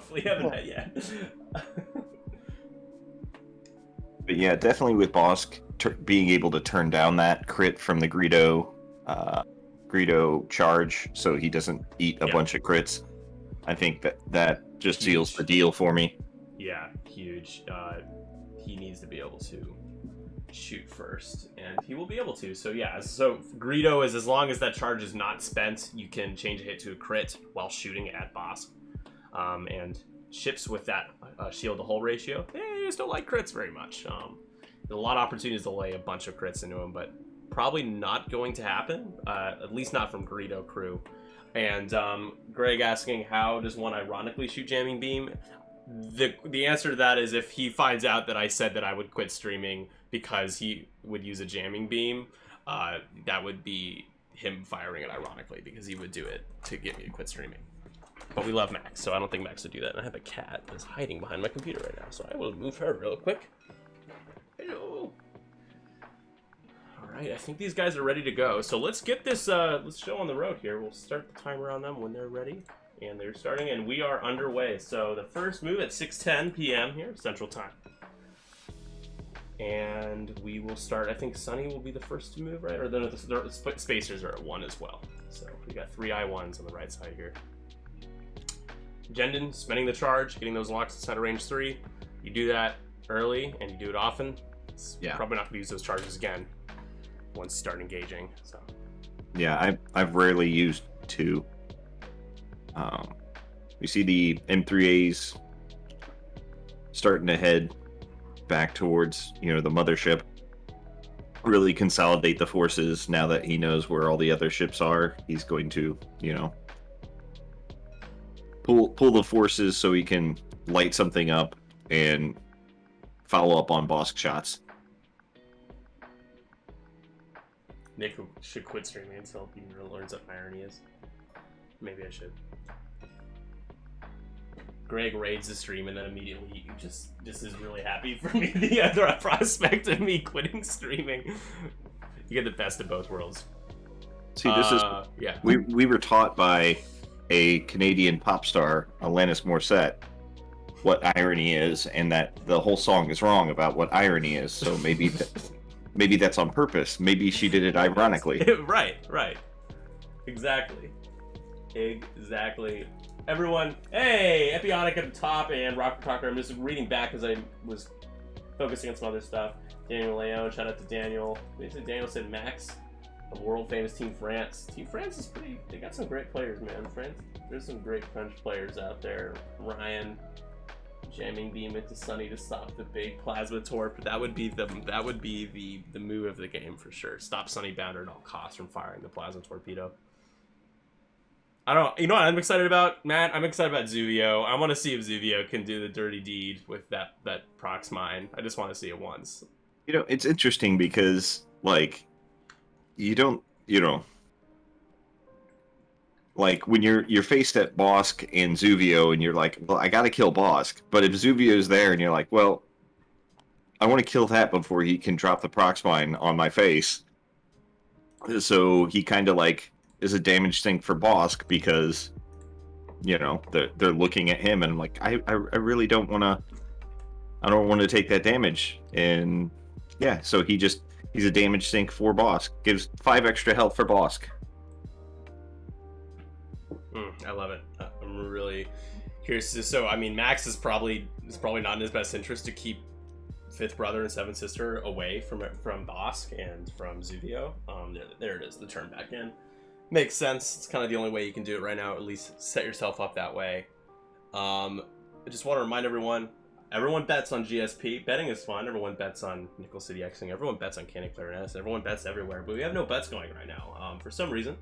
hopefully you haven't met yet. But yeah, definitely with Bosk being able to turn down that crit from the Greedo charge, so he doesn't eat a bunch of crits. I think that just seals the deal for me. Yeah, huge. He needs to be able to shoot first, and he will be able to. So yeah, so Greedo is, as long as that charge is not spent, you can change a hit to a crit while shooting at Bosk. And ships with that shield to hull ratio, they just don't like crits very much. There's a lot of opportunities to lay a bunch of crits into him, but probably not going to happen, at least not from Greedo crew. And Greg asking, how does one ironically shoot jamming beam? The answer to that is, if he finds out that I said that I would quit streaming because he would use a jamming beam, that would be him firing it ironically, because he would do it to get me to quit streaming. But we love Max, so I don't think Max would do that. And I have a cat that's hiding behind my computer right now, so I will move her real quick. Hello. All right, I think these guys are ready to go. So let's get this let's show on the road here. We'll start the timer on them when they're ready. And they're starting, and we are underway. So the first move at 6:10 p.m. here, Central Time. And we will start, I think Sunny will be the first to move, right? Or the spacers are at 1 as well. So we got 3 I1s on the right side here. Jendon spending the charge, getting those locks inside of range 3. You do that early, and you do it often. You're probably not going to use those charges again once you start engaging. So yeah, I've rarely used 2. We see the M3As starting to head back towards, the mothership. Really consolidate the forces now that he knows where all the other ships are. He's going to, pull the forces so he can light something up and follow up on Bosk shots. Nick should quit streaming until he learns what irony is. Maybe I should. Greg raids the stream, and then immediately he just is really happy for me. The other prospect of me quitting streaming. You get the best of both worlds. See, this is we were taught by a Canadian pop star, Alanis Morissette, what irony is, and that the whole song is wrong about what irony is. So maybe maybe that's on purpose. Maybe she did it ironically. Right. Exactly. Everyone, hey, Epionic at the top and Rocker Talker. I'm just reading back because I was focusing on some other stuff. Daniel Leon, shout out to Daniel. Basically, Daniel said Max of world famous Team France. Team France is they got some great players, man. France, there's some great French players out there. Ryan jamming beam into Sunny to stop the big plasma torp. That would be the move of the game for sure. Stop Sunny Bounder at all costs from firing the plasma torpedo. I don't. You know what I'm excited about, Matt? I'm excited about Zuvio. I want to see if Zuvio can do the dirty deed with that prox mine. I just want to see it once. It's interesting because you don't. Like when you're faced at Bosk and Zuvio, and you're like, well, I gotta kill Bosk. But if Zuvio's there, and you're like, well, I want to kill that before he can drop the prox mine on my face. So he kind of is a damage sink for Bosk because, they're looking at him, and I'm like, I really don't want to. I don't want to take that damage, and yeah, so he's a damage sink for Bosk. Gives 5 extra health for Bosk. I love it. I'm really curious. So, I mean, Max is probably not in his best interest to keep Fifth Brother and Seventh Sister away from Bosk and from Zuvio. There it is, the turn back in. Makes sense. It's kind of the only way you can do it right now, at least set yourself up that way. I just want to remind everyone bets on GSP. Betting is fun. Everyone bets on Nickel City Xing. Everyone bets on Candy Clarinet. Everyone bets everywhere, but we have no bets going right now for some reason.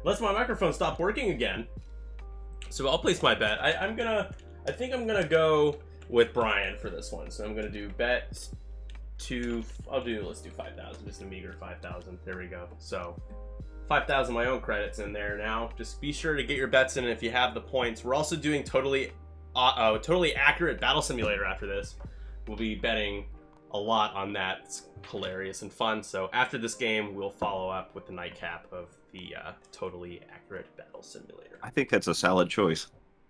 Unless my microphone stopped working again. So I'll place my bet. I think I'm gonna go with Brian for this one. So I'm gonna do let's do 5,000, just a meager 5,000. There we go. So 5,000 my own credits in there now. Just be sure to get your bets in if you have the points. We're also doing totally accurate battle simulator after this. We'll be betting a lot on that. It's hilarious and fun. So after this game, we'll follow up with the nightcap of the totally accurate battle simulator. I think that's a solid choice.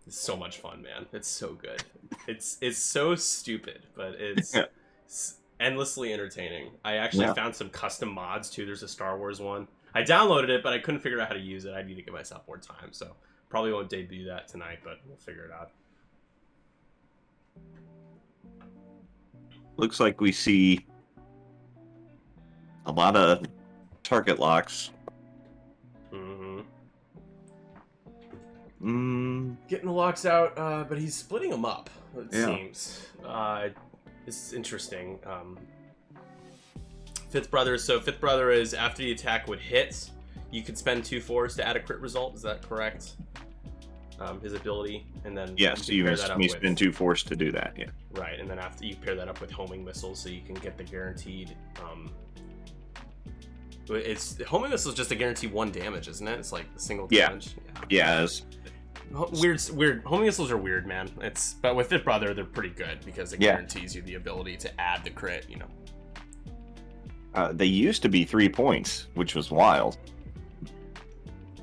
It's so much fun, man. It's so good. It's so stupid, but it's endlessly entertaining. I actually found some custom mods too. There's a Star Wars one. I downloaded it, but I couldn't figure out how to use it. I need to give myself more time, so probably won't debut that tonight, but we'll figure it out. Looks like we see a lot of target locks. Getting the locks out, but he's splitting them up, it seems. It's interesting. Fifth Brother, so Fifth Brother is after the attack would hit, you could spend 2 force to add a crit result, is that correct? His ability, and then yes, you spend 2 force to do that, yeah. Right, and then after you pair that up with homing missiles, so you can get the guaranteed. Homing missile is just a guaranteed 1 damage, isn't it? It's like a single damage. Yeah. Weird. Homing missiles are weird, man. But with Fifth Brother, they're pretty good because it guarantees you the ability to add the crit. You know. They used to be 3 points, which was wild.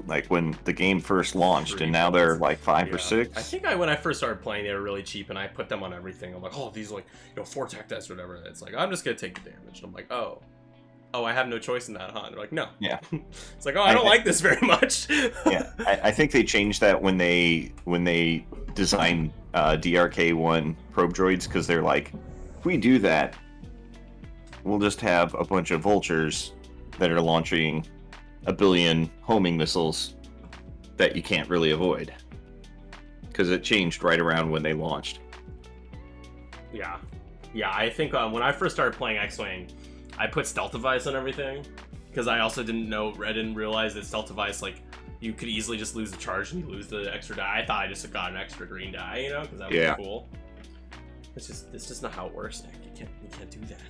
Like when the game first launched, and now they're like 5 or 6. I think when I first started playing, they were really cheap, and I put them on everything. I'm like, oh, these are like 4 attack dice or whatever. It's like, I'm just gonna take the damage. And I'm like, oh, I have no choice in that, huh? And they're like, no. Yeah. It's like, I don't like this very much. Yeah, I think they changed that when they designed DRK1 probe droids, because they're like, if we do that, we'll just have a bunch of vultures that are launching a billion homing missiles that you can't really avoid, because it changed right around when they launched. Yeah, I think when I first started playing X-Wing, I put stealth device on everything because I also didn't realize that stealth device, like, you could easily just lose the charge and you lose the extra die. I thought I just got an extra green die, you know, because that was cool. It's just not how it works, Nick. You can't do that.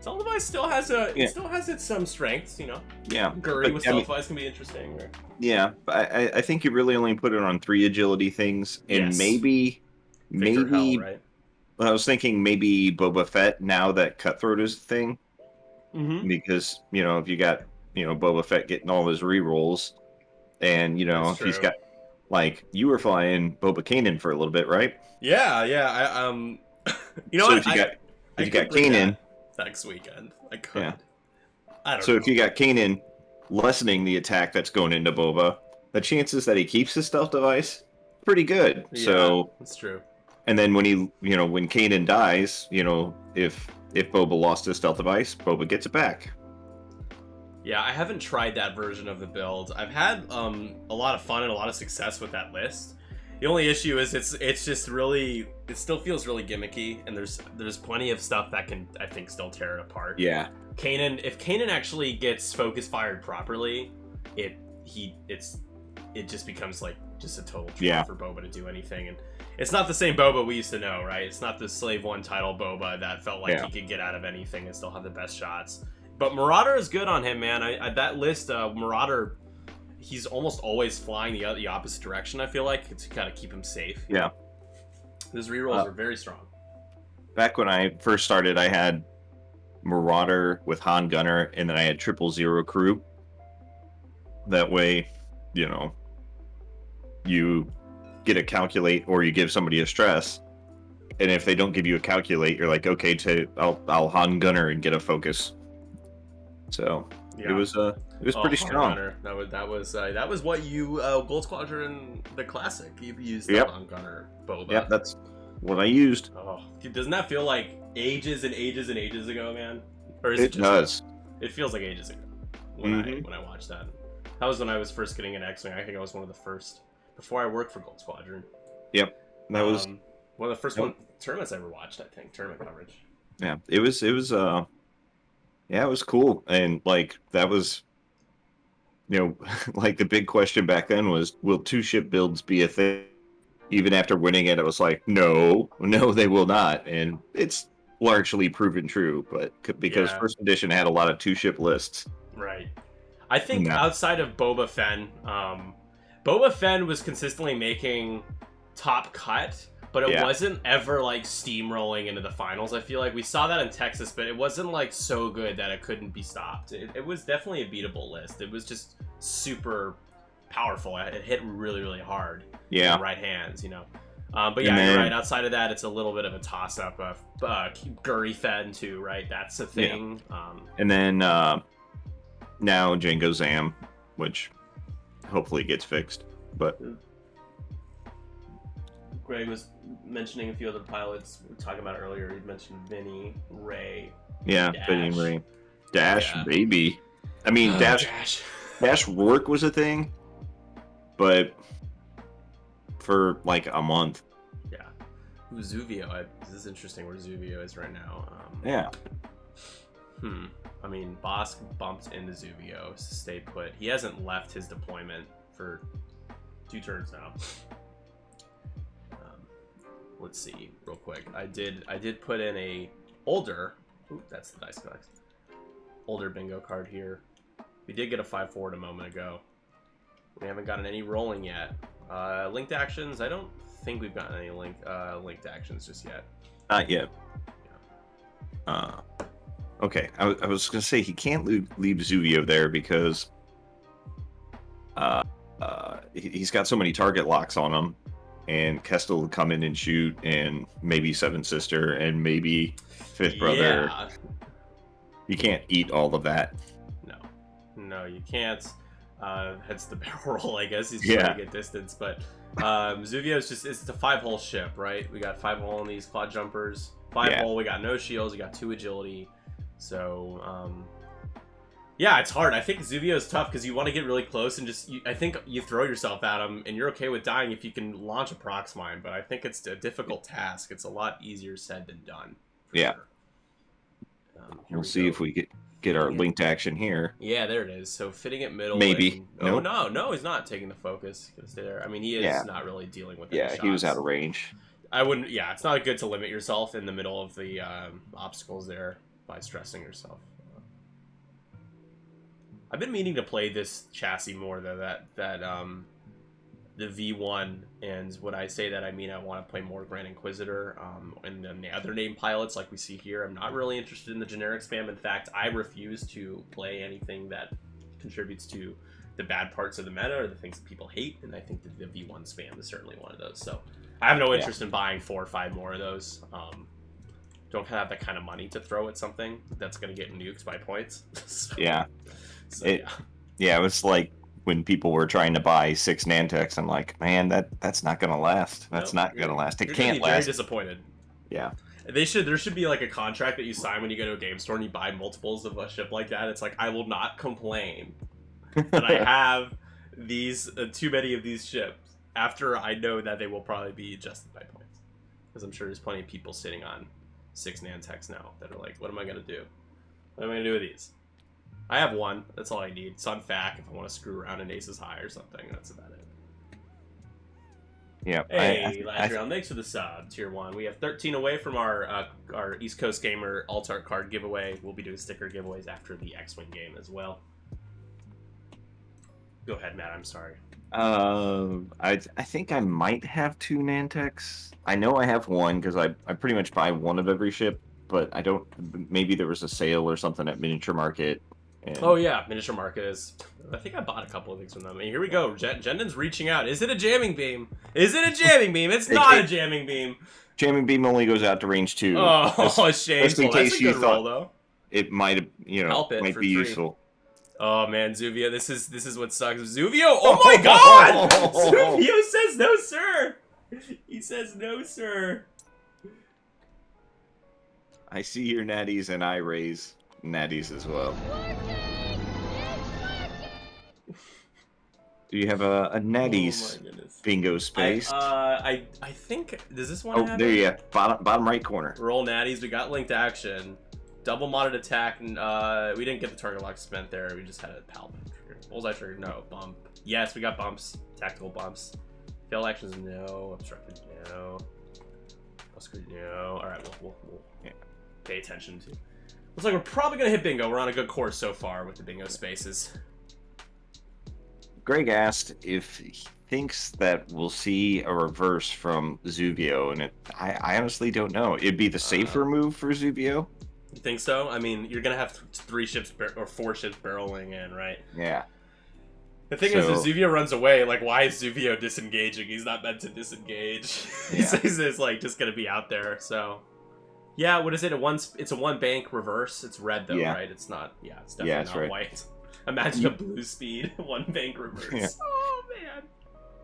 Stealth device still has its strengths, you know. Yeah. Guri with stealth device can be interesting. Or... Yeah, but I think you really only put it on 3 agility things, and maybe. Hell, right? I was thinking maybe Boba Fett, now that Cutthroat is a thing. Because, you know, if you got, you know, Boba Fett getting all his rerolls, and, you know, if he's got, like, you were flying Boba Kanan for a little bit, right? Yeah. You know so what? If you got Kanan next weekend, I could. Yeah. I don't know. So if you got Kanan lessening the attack that's going into Boba, the chances that he keeps his stealth device, pretty good. Yeah, so that's true. And then when when Kanan dies, you know, if Boba lost his stealth device, Boba gets it back. Yeah, I haven't tried that version of the build. I've had a lot of fun and a lot of success with that list. The only issue is it's just really, it still feels really gimmicky, and there's plenty of stuff that can, I think, still tear it apart. Yeah. If Kanan actually gets focus fired properly, it just becomes like just a total trap for Boba to do anything. And it's not the same Boba we used to know, right? It's not the Slave 1 title Boba that felt like he could get out of anything and still have the best shots. But Marauder is good on him, man. I that list, Marauder, he's almost always flying the opposite direction, I feel like, to kind of keep him safe. Yeah. His rerolls are very strong. Back when I first started, I had Marauder with Han Gunner, and then I had 000 crew. That way, you know, you get a calculate or you give somebody a stress, and if they don't give you a calculate, you're like, okay, I'll Han Gunner and get a focus. So it was pretty strong. Gunner. That was what you Gold Squadron the classic. You used Han Gunner Boba. Yeah, that's what I used. Oh, dude, doesn't that feel like ages and ages and ages ago, man? Or is it just does. It feels like ages ago when I watched that. That was when I was first getting an X-Wing. I think I was one of the first before I worked for Gold Squadron. Yep, that was one of the first tournaments I ever watched. I think tournament coverage. Yeah, it was yeah, it was cool, and like that was, you know, like the big question back then was, will 2-ship builds be a thing? Even after winning it, I was like, no, they will not, and it's largely proven true. But because first edition had a lot of 2-ship lists, right? I think outside of Boba Fett was consistently making top cut, but it wasn't ever like steamrolling into the finals. I feel like we saw that in Texas, but it wasn't like so good that it couldn't be stopped. It was definitely a beatable list. It was just super powerful. It hit really, really hard. Yeah. In the right hands, But yeah, you're right. Outside of that, it's a little bit of a toss-up. Guri Fen too, right? That's a thing. Yeah. And then now Django Zam, which hopefully gets fixed. But Greg was mentioning a few other pilots we were talking about earlier. He mentioned Vinny, Ray. Yeah, Dash. Vinny and Ray. Dash, baby. I mean, Dash Rourke was a thing, but for like a month. Yeah. Ooh, Zuvio. This is interesting where Zuvio is right now. Yeah. I mean, Bosk bumped into Zuvio to stay put. He hasn't left his deployment for 2 turns now. Let's see, real quick. I did put in a older. Ooh, that's the dice box. Older bingo card here. We did get a 5-4 a moment ago. We haven't gotten any rolling yet. Linked actions. I don't think we've gotten any linked actions just yet. Not yet. Yeah. Okay, I was gonna say he can't leave Zuvio there because he's got so many target locks on him, and Kestel will come in and shoot, and maybe Seven Sister, and maybe Fifth Brother. Yeah. You can't eat all of that. No, you can't. Hence the barrel roll, I guess. He's trying to get distance, but Zuvio is it's a 5-hole ship, right? We got 5-hole in these quad jumpers. 5-hole. We got no shields. We got 2 agility. So yeah, it's hard. I think Zuvio is tough because you want to get really close and just. I think you throw yourself at him, and you're okay with dying if you can launch a prox mine. But I think it's a difficult task. It's a lot easier said than done. Yeah. Sure. We'll see if we get our linked action here. Yeah, there it is. So fitting it middle. Maybe. And, no, he's not taking the focus. He's there. I mean, he is not really dealing with. Yeah, he was out of range. I wouldn't. Yeah, it's not good to limit yourself in the middle of the obstacles there by stressing yourself. I've been meaning to play this chassis more though. That the V1, and when I say that, I mean I want to play more Grand Inquisitor, and then the other name pilots like we see here. I'm not really interested in the generic spam. In fact, I refuse to play anything that contributes to the bad parts of the meta or the things that people hate, and I think that the V1 spam is certainly one of those. So I have no interest in buying 4 or 5 more of those. Don't have that kind of money to throw at something that's going to get nuked by points. It was like when people were trying to buy 6 Nantex, I'm like, man, that's not gonna last. That's not gonna last. It can't last. Very disappointed. Yeah. There should be like a contract that you sign when you go to a game store and you buy multiples of a ship like that. It's like, I will not complain that I have these too many of these ships after I know that they will probably be adjusted by points. Because I'm sure there's plenty of people sitting on 6 Nantex now that are like, what am I gonna do? What am I gonna do with these? I have 1. That's all I need. It's on FAC if I want to screw around in Aces High or something. That's about it. Yeah. Hey, Ladriel, thanks for the sub. Tier 1. We have 13 away from our East Coast Gamer Alt-Art card giveaway. We'll be doing sticker giveaways after the X-Wing game as well. Go ahead, Matt. I'm sorry. I think I might have 2 Nantex. I know I have 1 because I pretty much buy 1 of every ship, but I don't. Maybe there was a sale or something at Miniature Market. Oh yeah, Miniature Market is. I think I bought a couple of things from them. And here we go. Jendon's reaching out. Is it a jamming beam? Is it a jamming beam? It's not a jamming beam. Jamming beam only goes out to range 2. Oh, shameful. That's a good roll, though. It might have, might be useful. Oh man, Zuvio, this is what sucks. Zuvio, oh my God! Zuvio says no, sir. He says no, sir. I see your natties, and I raise natties as well. Do you have a natties bingo space? I think, does this one have there you go. Bottom right corner. Roll natties. We got linked action. Double modded attack. And, we didn't get the target lock spent there. We just had a palp trigger. Bullseye trigger. No. Bump. Yes, we got bumps. Tactical bumps. Failed actions. No. Obstructed. No. No. All right. We'll pay attention to. Looks like we're probably going to hit bingo. We're on a good course so far with the bingo spaces. Greg asked if he thinks that we'll see a reverse from Zuvio, and I honestly don't know. It'd be the safer move for Zuvio. You think so? I mean, you're going to have 3 ships or 4 ships barreling in, right? Yeah. The thing is, if Zuvio runs away, like, why is Zuvio disengaging? He's not meant to disengage. Yeah. He's like just gonna be out there. So, yeah, what is it? It's a one bank reverse. It's red though, Yeah. right? It's not. Yeah, it's definitely not right. white. Imagine a blue speed one bank reverse. Yeah. Oh man.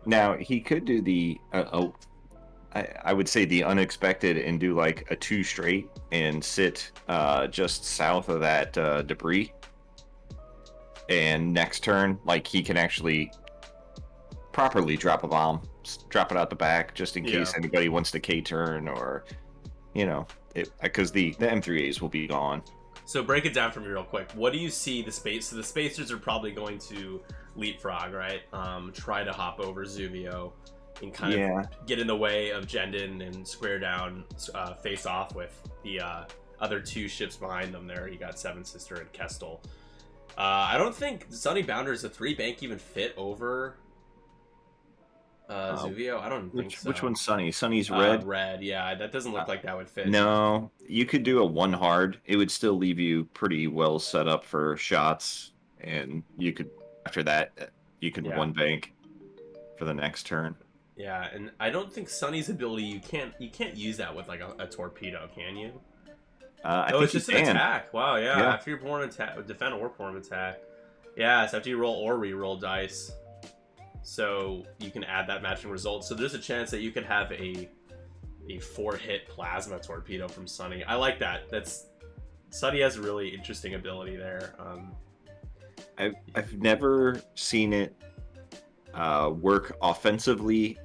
Now he could do the I would say the unexpected and do like a 2 straight and sit just south of that debris. And next turn, like, he can actually properly drop a bomb, drop it out the back, just in case anybody wants to K-turn, or, you know, because the M3As will be gone. So break it down for me real quick. What do you see the space? So the spacers are probably going to leapfrog, right? Try to hop over Zuvio and kind of get in the way of Jendon and square down, face off with the other 2 ships behind them there. You got Seven Sister and Kestel. I don't think Sunny Bounder's a 3 bank even fit over Zuvio. I don't think so. Which one's Sunny? Sunny's red? Red, yeah. That doesn't look like that would fit. No, you could do a 1 hard. It would still leave you pretty well set up for shots, and you could, after that, you can 1 bank for the next turn. Yeah, and I don't think Sunny's ability, you can't use that with like a torpedo, can you? I think it's just an attack. Wow, yeah. After you defend or perform attack. Yeah, it's after you roll or re-roll dice. So you can add that matching result. So there's a chance that you could have a 4-hit plasma torpedo from Sunny. I like that. Sunny has a really interesting ability there. I've never seen it work offensively,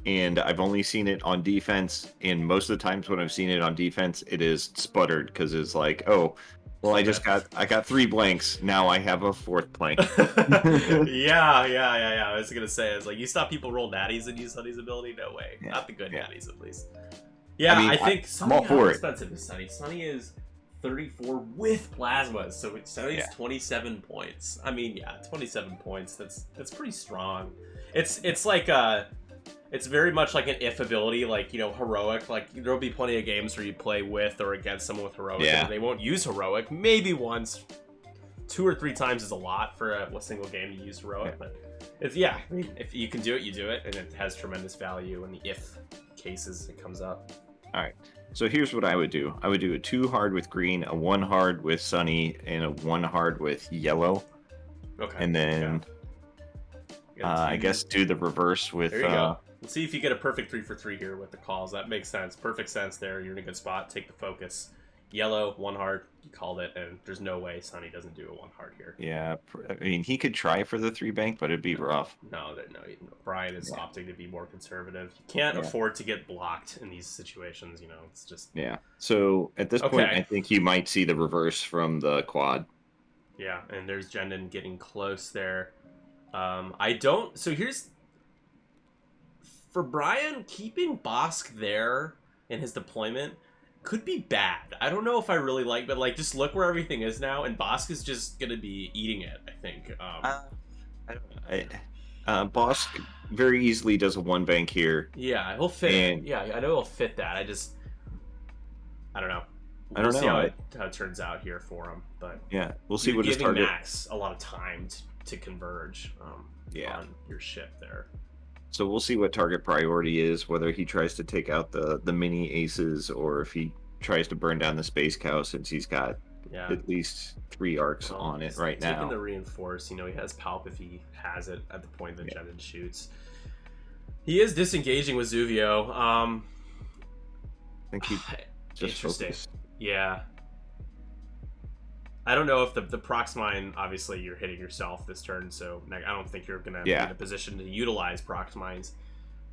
and I've only seen it on defense, and most of the times when I've seen it on defense, it is sputtered, because it's like, oh, well, I got 3 blanks, now I have a 4th blank. yeah. I was gonna say, it's like, you stop people roll natties and use Sunny's ability? No way. Not the good natties, at least. Yeah, I think Sunny, I'm all for how expensive is Sunny? Sunny is 34 with plasmas, so Sunny's 27 points. I mean, 27 points. That's pretty strong. It's like it's very much like an if ability, like, you know, heroic. Like, there'll be plenty of games where you play with or against someone with heroic, and they won't use heroic. Maybe once, 2 or 3 times is a lot for a single game to use heroic, but it's I mean, if you can do it, you do it, and it has tremendous value in the if cases it comes up. All right. So here's what I would do. I would do a 2 hard with green, a 1 hard with Sunny, and a 1 hard with yellow. Okay. And then I guess do the reverse with. There you go. Let's see if you get a perfect 3 for 3 here with the calls. That makes sense. Perfect sense there. You're in a good spot. Take the focus. Yellow, 1 hard. You called it, and there's no way Sunny doesn't do a 1 hard here. Yeah, I mean, he could try for the 3 bank, but it'd be rough. No. Brian is opting to be more conservative. You can't afford to get blocked in these situations. You know, it's just. Yeah. So at this point, I think you might see the reverse from the quad. Yeah, and there's Jendon getting close there. So here's. For Brian, keeping Bosk there in his deployment could be bad. I don't know if I really like, but like, just look where everything is now, and Bosk is just gonna be eating it, I think. I don't know. Bosk very easily does a 1 bank here. Yeah, he'll fit. Yeah, I know he'll fit that. I don't know. We'll see how it turns out here for him, but we'll see what his target. Max a lot of time to converge. On your ship there. So we'll see what target priority is, whether he tries to take out the mini aces, or if he tries to burn down the space cow, since he's got at least 3 arcs on it right now. Taking the reinforce, you know, he has Palp if he has it at the point that Jendon shoots. He is disengaging with Zuvio. I think he just interesting. Focused. Yeah. I don't know if the prox mine, obviously you're hitting yourself this turn, so I don't think you're going to be in a position to utilize prox mines.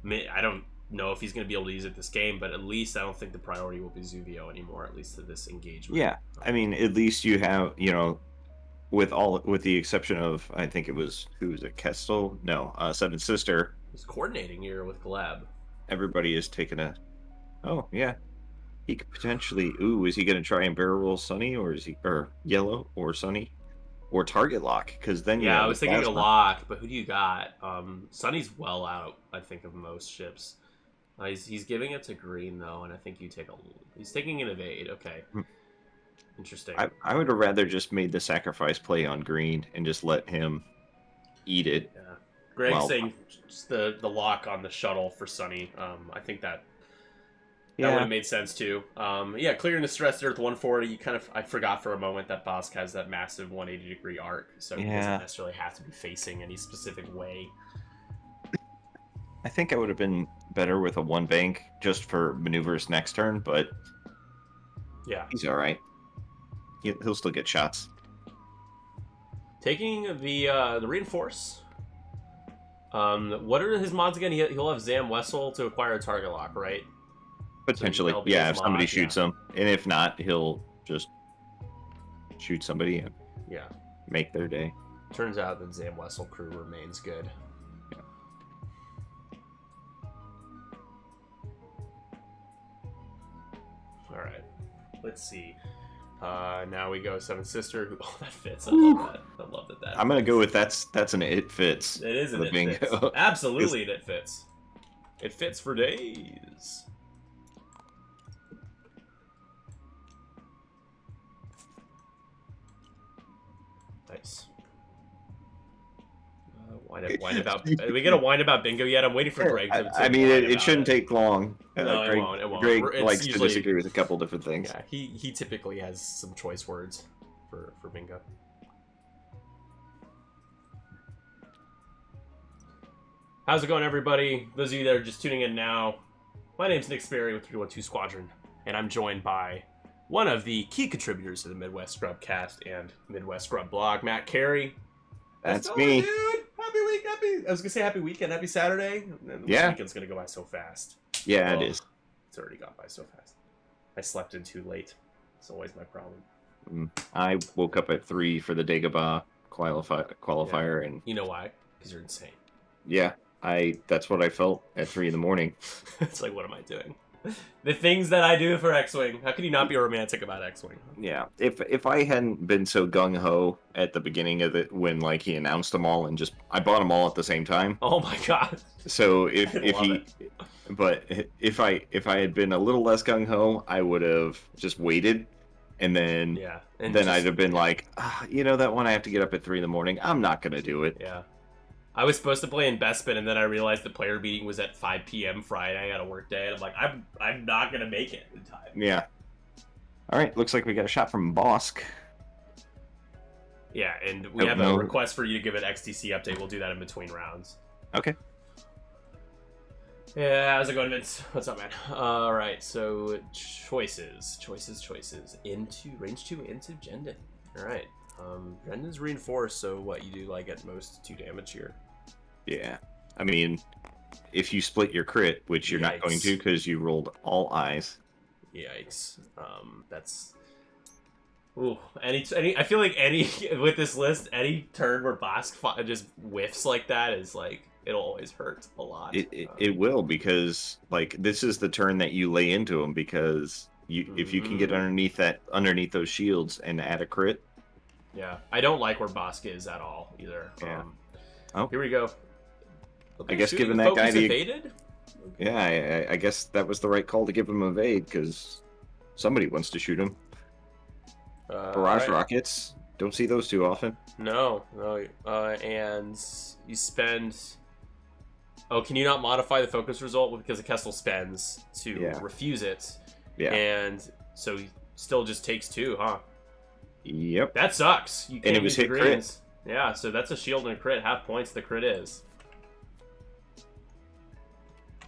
I don't know if he's going to be able to use it this game, but at least I don't think the priority will be Zuvio anymore, at least to this engagement. Yeah, I mean, at least you have, you know, with the exception of, I think it was, who was it, Kestel? No, Seven Sister. He's coordinating here with Gleb. Everybody is taking a, he could potentially. Ooh, is he going to try and barrel roll Sunny, or yellow, or Sunny, or target lock? Because then I was thinking a lock, but who do you got? Sunny's well out, I think, of most ships. He's giving it to green though, and I think you take he's taking an evade. Okay, interesting. I would have rather just made the sacrifice play on green and just let him eat it. Yeah. Greg's Well, saying just the lock on the shuttle for Sunny. I think that would Yeah. have made sense too. Yeah, clearing the stressed Earth 140. You kind of I forgot for a moment that Bosk has that massive 180-degree arc, so he doesn't Yeah. necessarily have to be facing any specific way. I think I would have been better with a 1 bank just for maneuvers next turn, but Yeah. he's all right. He'll still get shots. Taking the reinforce. What are his mods again? He'll have Zam Wessel to acquire a target lock, right? Potentially, that'll be yeah. his If somebody mod, shoots him, and if not, he'll just shoot somebody and Yeah. make their day. Turns out that Zam Wessel crew remains good. Yeah. All right. Let's see. Now we go Seven Sister. Oh, that fits. I love that. I love that. I'm gonna go with that's an it fits. It is an the it bingo. fits. Absolutely an it fits. It fits for days. Nice. Whine about. Did we get a whine about bingo yet? I'm waiting for Greg to I mean, whine it about shouldn't take long. No, it Greg, won't. It won't. Greg It's likes usually- to disagree with a couple different things. Yeah, he typically has some choice words for bingo. How's it going, everybody? Those of you that are just tuning in now, my name's Nick Sperry with 312 Squadron, and I'm joined by one of the key contributors to the Midwest Scrub cast and Midwest Scrub blog, Matt Carey. That's Let's go, me. dude. Happy week, I was gonna say happy weekend, happy Saturday. And this Yeah. weekend's gonna go by so fast. Yeah, Oh, it is. It's already gone by so fast. I slept in too late. It's always my problem. I woke up at 3 for the Dagobah qualifier, and You know why? Because you're insane. yeah, that's what I felt at 3 in the morning. It's like, what am I doing? The things that I do for X-Wing. How can you not be romantic about X-Wing? Yeah, if I hadn't been so gung ho at the beginning of it when like he announced them all and I bought them all at the same time. Oh my god. So if I had been a little less gung ho, I would have just waited, and then Yeah. I'd have been like, that one I have to get up at 3 in the morning. I'm not gonna do it. Yeah. I was supposed to play in Bespin, and then I realized the player meeting was at 5 p.m. Friday at a work day, and I'm like, I'm not gonna make it in time. Yeah. All right. Looks like we got a shot from Bosk. Yeah, and we have a request for you to give an XTC update. We'll do that in between rounds. Okay. Yeah, how's it going, Vince? What's up, man? All right, so choices. Into range 2 into Jendon. All right. Jendon's reinforced, so what you do like at most 2 damage here. Yeah. I mean, if you split your crit, which you're not going to because you rolled all eyes. Yikes. That's. Ooh, I feel like with this list, any turn where Bosk just whiffs like that is like, it'll always hurt a lot. It will, because like this is the turn that you lay into him, because if you can get underneath those shields and add a crit. Yeah, I don't like where Bosk is at all either. Yeah. Here we go. Okay, I guess giving that guy the evaded? Yeah, I guess that was the right call to give him evade, because somebody wants to shoot him. Barrage rockets, don't see those too often. No. And you spend. Oh, can you not modify the focus result because the Kessel spends to refuse it? Yeah. And so he still just takes 2, huh? Yep. That sucks. You can't and it was use hit the crit. greens. Yeah, so that's a shield and a crit. Half points the crit is.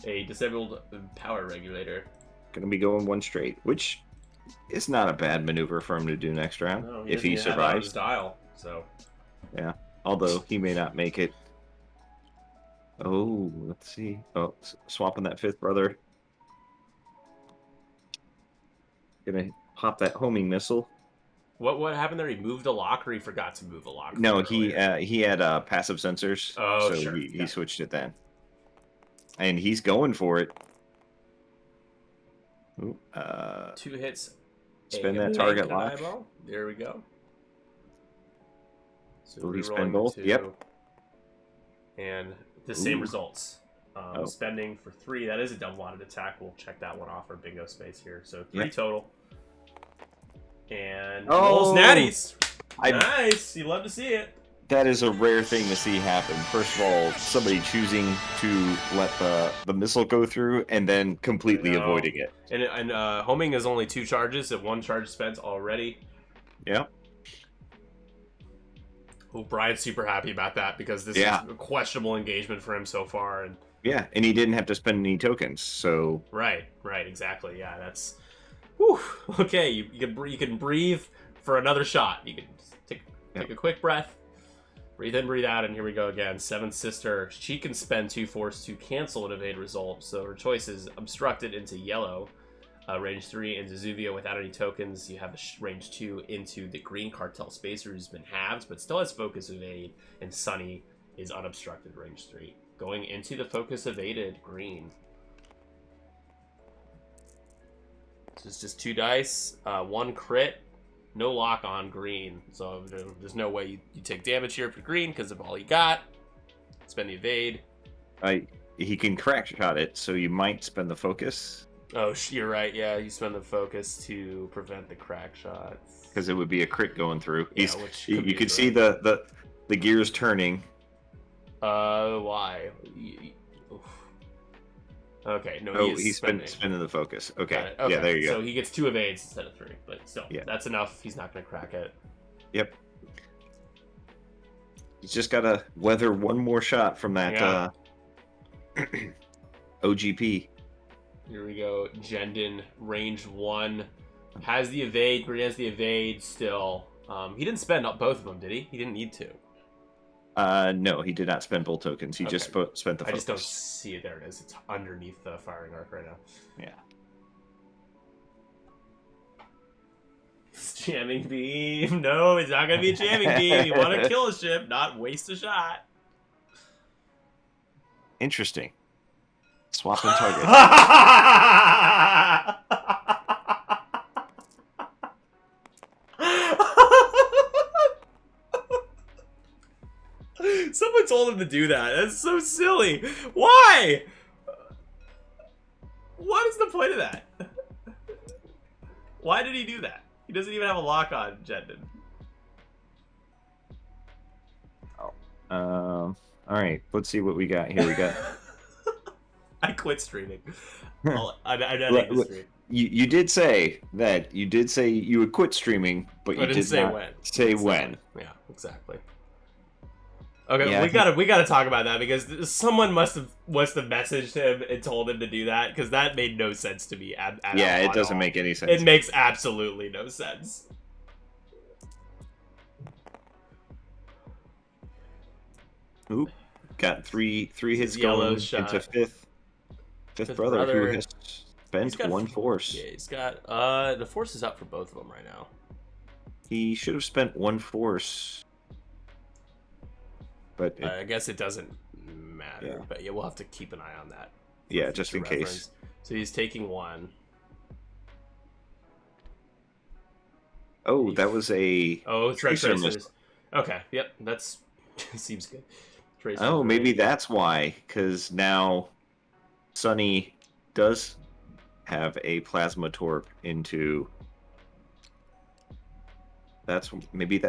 A disabled power regulator. Gonna be going 1 straight, which is not a bad maneuver for him to do next round if he survives. Have his dial, so. Yeah, although he may not make it. Oh, let's see. Oh, swapping that 5th brother. Gonna pop that homing missile. What happened there? He moved a lock, or he forgot to move a lock? No, he had passive sensors. Oh, so sure. He switched it then. And he's going for it. Ooh, 2 hits. Spin that target lock. Eyeball. There we go. So Will he re-rolling spend both? 2, Yep. And the same results. Spending for 3. That is a double-bonded attack. We'll check that one off our bingo space here. So 3 total. And rolls natties. Nice. You love to see it. that is a rare thing to see happen. First of all, somebody choosing to let the missile go through and then completely avoiding it. And homing is only 2 charges, and 1 charge spent already. Yeah. Well, Brian's super happy about that because this is a questionable engagement for him so far. And yeah, and he didn't have to spend any tokens, so... Right, exactly. Yeah, that's... Whew. Okay, you can breathe for another shot. You can take a quick breath. Breathe in, breathe out, and here we go again. Seventh Sister, she can spend 2 force to cancel an evade result, so her choice is obstructed into yellow, range 3 into Zuvio without any tokens. You have a range 2 into the green Cartel Spacer, who's been halved, but still has focus evade, and Sunny is unobstructed, range 3. Going into the focus evaded green. So it's just 2 dice, 1 crit. No lock on green, so there's no way you take damage here for green because of all you got. Spend the evade. He can crack shot it, so you might spend the focus. Oh, you're right. Yeah, you spend the focus to prevent the crack shots. Because it would be a crit going through. Yeah, you could see the gears turning. Why? Okay, no, he's spending the focus. Okay. Okay. Yeah, there you go. So he gets 2 evades instead of 3, but still, that's enough. He's not going to crack it. Yep. He's just got to weather one more shot from that OGP. Here we go. Jendon, range 1. Has the evade. Green has the evade still. He didn't spend both of them, did he? He didn't need to. No, he did not spend both tokens. He just spent the focus. I just don't see it. There it is. It's underneath the firing arc right now. Yeah. Jamming beam. No, it's not going to be a jamming beam. You want to kill a ship, not waste a shot. Interesting. Swapping target. Someone told him to do that. That's so silly. Why? What is the point of that? Why did he do that? He doesn't even have a lock on Jendon. All right. Let's see what we got here. We got. I quit streaming. I stream. You did say that. You did say you would quit streaming, but you didn't say not when. Say when. Yeah, exactly. Okay, yeah, we gotta talk about that because someone must have messaged him and told him to do that because that made no sense to me. It doesn't make any sense. It makes absolutely no sense. Oop, got three hits going into fifth brother who has spent 1 force. Yeah, he's got the force is up for both of them right now. He should have spent 1 force. But I guess it doesn't matter. But yeah, we'll have to keep an eye on that. Yeah, just in case. So he's taking 1. Oh, that was a. Oh, tracers. Okay, yep, that's seems good. Tracer maybe that's why, because now Sunny does have a plasma torp into. That's maybe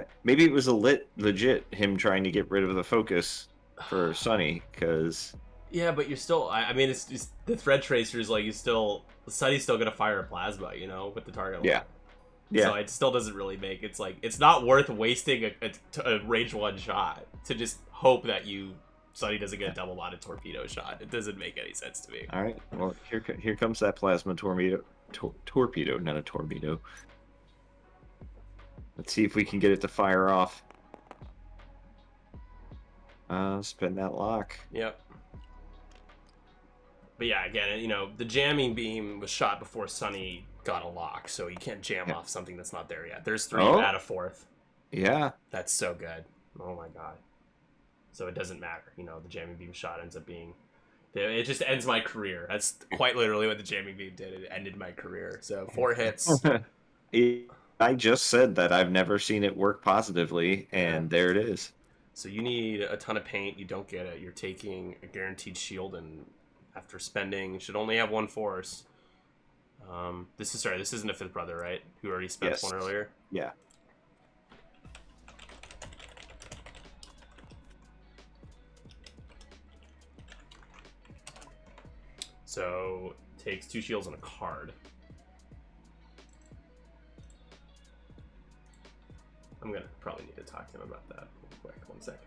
it was legit him trying to get rid of the focus for Sunny, because but you're still I mean it's the thread tracers, like Sunny's still gonna fire a plasma, with the target. So it still doesn't really make it's not worth wasting a range 1 shot to just hope that Sunny doesn't get a double botted torpedo shot. It doesn't make any sense to me. All right, well here comes that plasma torpedo, not a torpedo. Let's see if we can get it to fire off. Spin that lock. Yep. But yeah, again, the jamming beam was shot before Sunny got a lock, so you can't jam off something that's not there yet. There's 3 out of 4th. Yeah. That's so good. Oh my god. So it doesn't matter. The jamming beam shot ends up being... It just ends my career. That's quite literally what the jamming beam did. It ended my career. So 4 hits. I just said that I've never seen it work positively, and there it is. So you need a ton of paint. You don't get it. You're taking a guaranteed shield, and after spending, you should only have 1 force. This isn't a 5th brother, right? Who already spent 1 earlier? Yeah. So takes 2 shields and a card. I'm gonna probably need to talk to him about that real quick. 1 second.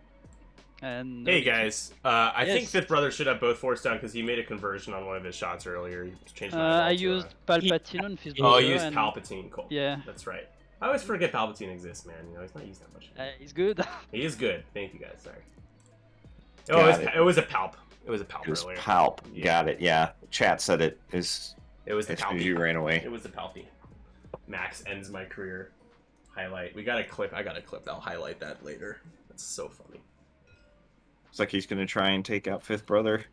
And Hey guys, I think Yes. Fifth Brother should have both force down because he made a conversion on one of his shots earlier. He changed my I eyeball to used Palpatine on Fist Oh, Brother. you used and Palpatine. Cool. Yeah. That's right. I always forget Palpatine exists, man. You know, he's not used that much. He's good. He is good. Thank you guys. Sorry. Got It was a palp. It was a palp It was earlier. Palp. Yeah. Got it. Yeah. Chat said it is It was the as soon as palpy. you ran away. It was the palpy. Max ends my career. Highlight. We got a clip. I got a clip. I'll highlight that later. That's so funny. It's like he's gonna try and take out Fifth Brother.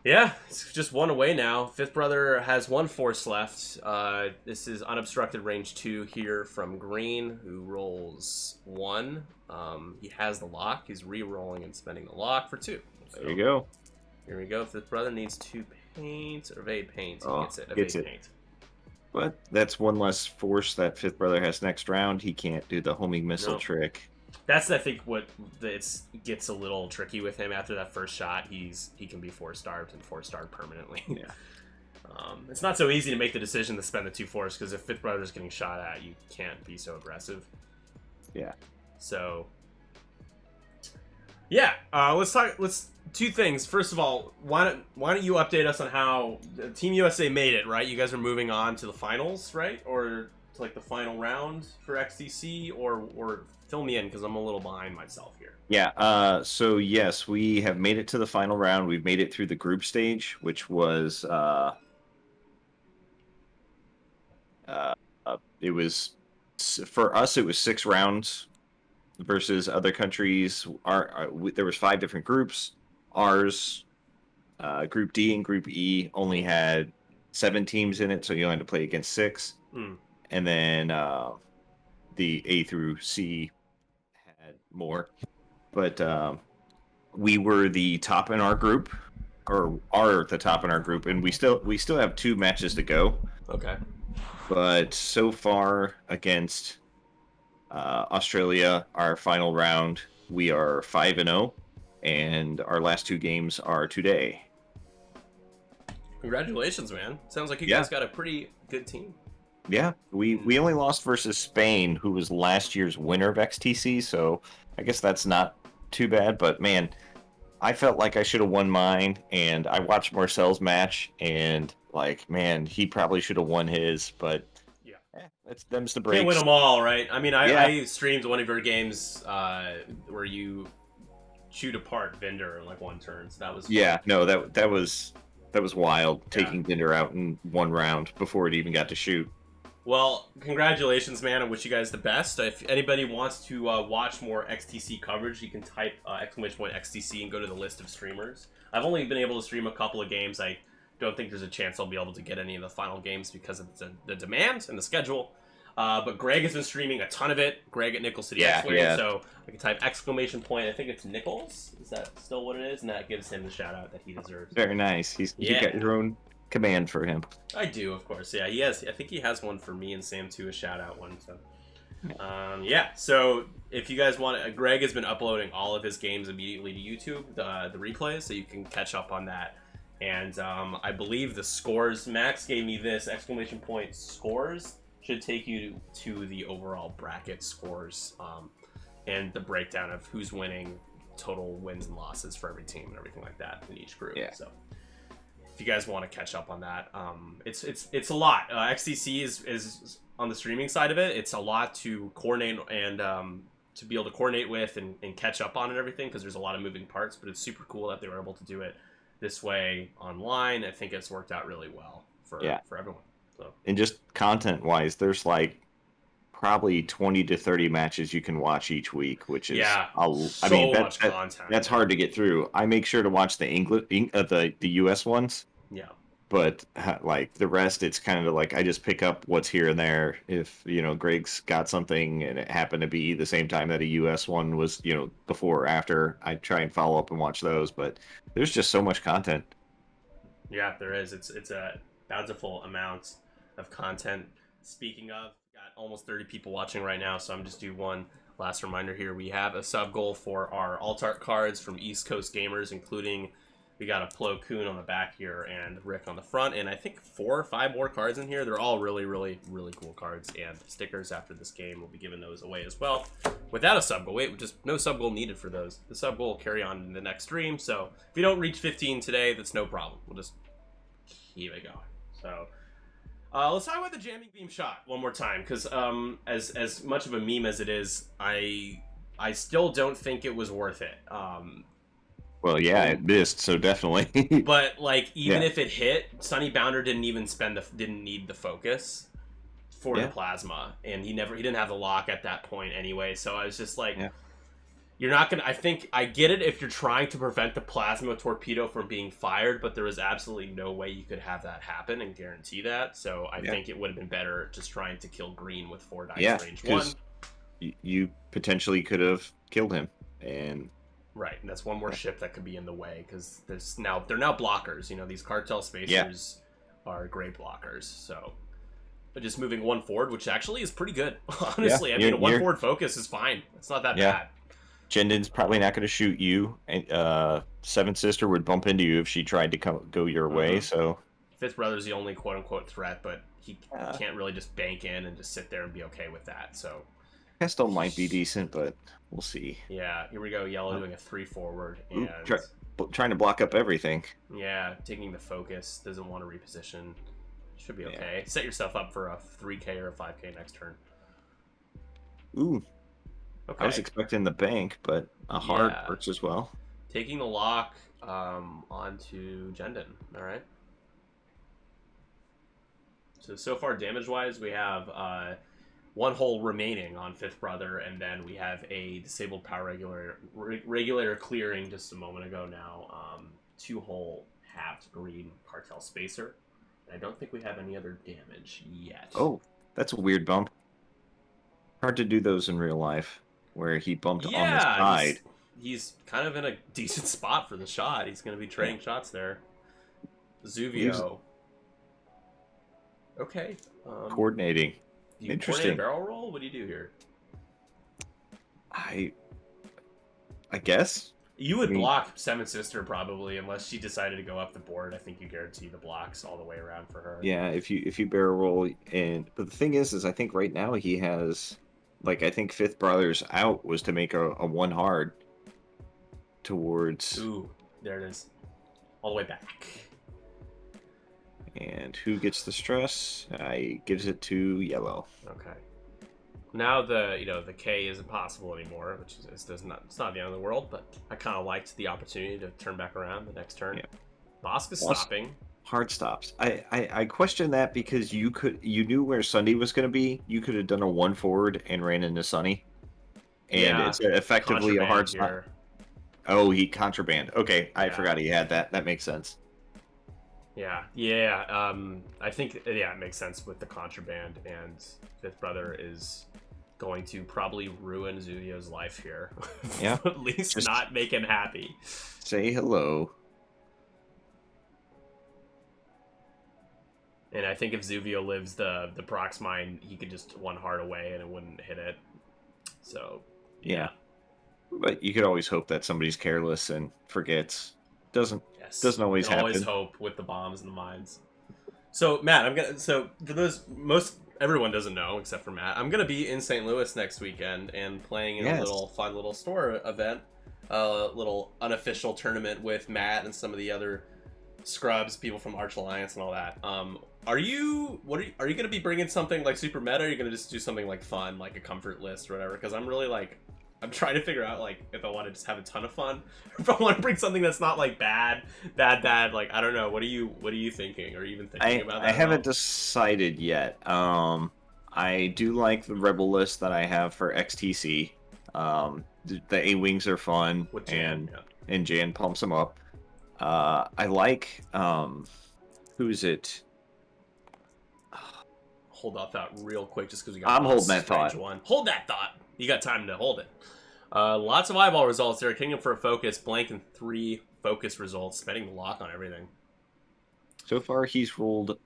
Yeah, it's just 1 away now. Fifth Brother has 1 force left. This is unobstructed range 2 here from Green, who rolls 1. He has the lock. He's re-rolling and spending the lock for 2. So, There you go. Here we go. Fifth Brother needs 2 paint or evade paint. He Oh, gets it. gets Evade it. paint. But that's 1 less force that Fifth Brother has next round. He can't do the homing missile Nope. trick. That's I think what gets a little tricky with him after that first shot. He can be force starved and force starved permanently. Yeah. It's not so easy to make the decision to spend the 2 force because if Fifth Brother's getting shot at, you can't be so aggressive. Yeah. So yeah, let's talk. Let's 2 things. First of all, why don't you update us on how Team USA made it? Right, you guys are moving on to the finals, right, or to like the final round for XTC, or fill me in because I'm a little behind myself here. Yeah. So yes, we have made it to the final round. We've made it through the group stage, which was it was for us. It was 6 rounds versus other countries. There was 5 different groups. Ours, Group D and Group E, only had 7 teams in it, so you only had to play against 6. And then the A through C had more. But we were the top in our group, or are the top in our group, and we still have 2 matches to go. Okay. But so far against Australia, our final round, we are 5-0, and our last 2 games are today. Congratulations, man. Sounds like you Yeah. guys got a pretty good team. Yeah, we only lost versus Spain, who was last year's winner of XTC, so I guess that's not too bad. But man, I felt like I should have won mine, and I watched Marcel's match, and like, man, he probably should have won his, but Yeah. that's them's the breaks. Can't win them all, right? I mean, Yeah. I streamed one of your games where you shoot apart Vendor in like 1 turn, so that was fun. Yeah, no, that was wild, Yeah. taking Dinder out in 1 round before it even got to shoot. Well, congratulations, man. I wish you guys the best. If anybody wants to watch more XTC coverage, you can type !XTC and go to the list of streamers. I've only been able to stream a couple of games. I don't think there's a chance I'll be able to get any of the final games because of the demand and the schedule. But Greg has been streaming a ton of it. Greg at Nickel City Yeah, X-Wing. yeah. So I can type ! I think it's Nichols. Is that still what it is? And that gives him the shout out that he deserves. Very nice. You Yeah. got your own command for him. I do, of course. Yeah, he has. I think he has one for me and Sam too, a shout out one. So, yeah. So if you guys want, Greg has been uploading all of his games immediately to YouTube, the replays, so you can catch up on that. And I believe the scores. Max gave me this ! Scores should take you to the overall bracket scores and the breakdown of who's winning, total wins and losses for every team and everything like that in each group. Yeah. So if you guys want to catch up on that, it's a lot. XTC is on the streaming side of it. It's a lot to coordinate and to be able to coordinate with and catch up on and everything because there's a lot of moving parts. But it's super cool that they were able to do it this way online. I think it's worked out really well for everyone. So. And just content-wise, there's like probably 20 to 30 matches you can watch each week, which is much content. That's hard to get through. I make sure to watch the the US ones. Yeah. But like the rest, it's kind of like I just pick up what's here and there. If Greg's got something and it happened to be the same time that a US one was, before or after, I try and follow up and watch those. But there's just so much content. Yeah, there is. It's a bountiful amount of content. Speaking of, got almost 30 people watching right now, so I'm just do one last reminder here. We have a sub goal for our alt art cards from East Coast gamers, including We got a Plo Koon on the back here and Rick on the front, and I think 4 or 5 more cards in here. They're all really, really, really cool cards, and stickers after this game. We'll be giving those away as well. Without a sub goal, wait, just no sub goal needed for those. The sub goal will carry on in the next stream, so if you don't reach 15 today, that's no problem. We'll just keep it going. So let's talk about the jamming beam shot one more time, because as much of a meme as it is, I still don't think it was worth it. Well, yeah, it missed, so definitely. But like, even if it hit, Sunny Bounder didn't even didn't need the focus for the plasma, and he didn't have the lock at that point anyway. So I was just like, you're not gonna. I think I get it if you're trying to prevent the plasma torpedo from being fired, but there was absolutely no way you could have that happen and guarantee that. So I think it would have been better just trying to kill green with 4 dice range 1. You potentially could have killed him, and. Right, and that's one more ship that could be in the way, because they're now blockers. You know, these cartel spacers are great blockers. So, but just moving 1 forward, which actually is pretty good. Honestly, I mean, a 1 forward focus is fine. It's not that bad. Jendon's probably not going to shoot you, and Seventh Sister would bump into you if she tried to go your way. So, Fifth Brother's the only quote unquote threat, but he can't really just bank in and just sit there and be okay with that. So. Pesto might be decent, but we'll see. Yeah, here we go. Yellow doing a 3 forward. And trying to block up everything. Yeah, taking the focus. Doesn't want to reposition. Should be okay. Set yourself up for a 3K or a 5K next turn. Ooh. Okay. I was expecting the bank, but a hard works as well. Taking the lock onto Jendon. All right. So far, damage-wise, we have... 1 hole remaining on Fifth Brother, and then we have a disabled power regulator clearing just a moment ago now. 2 hole halved green cartel spacer. And I don't think we have any other damage yet. Oh, that's a weird bump. Hard to do those in real life, where he bumped on the side. He's kind of in a decent spot for the shot. He's going to be trading shots there. Zuvio. Okay. Coordinating. Do you Interesting. Coordinate a barrel roll? What do you do here? I guess. You would block Seventh Sister probably, unless she decided to go up the board. I think you guarantee the blocks all the way around for her. Yeah, if you barrel roll, but the thing is I think right now he has, like, I think Fifth Brother's out was to make a 1 hard towards. Ooh, there it is, all the way back. And who gets the stress? I gives it to yellow. Okay. Now the K isn't possible anymore, which it's not the end of the world, but I kind of liked the opportunity to turn back around the next turn. Yeah. Bosk is stopping. Hard stops. I question that because you knew where Sunday was going to be. You could have done a 1 forward and ran into Sunny, and it's effectively a hard stop. Oh, he contraband. Okay, I forgot he had that. That makes sense. Yeah. I think it makes sense with the contraband, and Fifth Brother is going to probably ruin Zuvio's life here. Yeah, at least just not make him happy. Say hello. And I think if Zuvio lives the Prox mine, he could just 1 hard away and it wouldn't hit it. So yeah. But you could always hope that somebody's careless and forgets. Doesn't always happen. Always hope with the bombs and the mines. So Matt, so for those everyone doesn't know except for Matt, I'm gonna be in St. Louis next weekend and playing in a little fun little store event, a little unofficial tournament with Matt and some of the other scrubs, people from Arch Alliance and all that. Are you gonna be bringing something like super meta? Or are you gonna just do something like fun, like a comfort list or whatever? Because I'm really I'm trying to figure out if I want to just have a ton of fun, or if I want to bring something that's not bad. Like, I don't know. What are you thinking, or even thinking about that? I haven't decided yet. I do like the Rebel list that I have for XTC. The A-Wings are fun, with Jan, and Jan pumps them up. I like who's it? Hold that thought real quick, just because we got. I'm holding that thought. Hold that thought. You got time to hold it. Lots of eyeball results there. Kingdom for a focus, blank, and 3 focus results. Spending the lock on everything. So far, he's rolled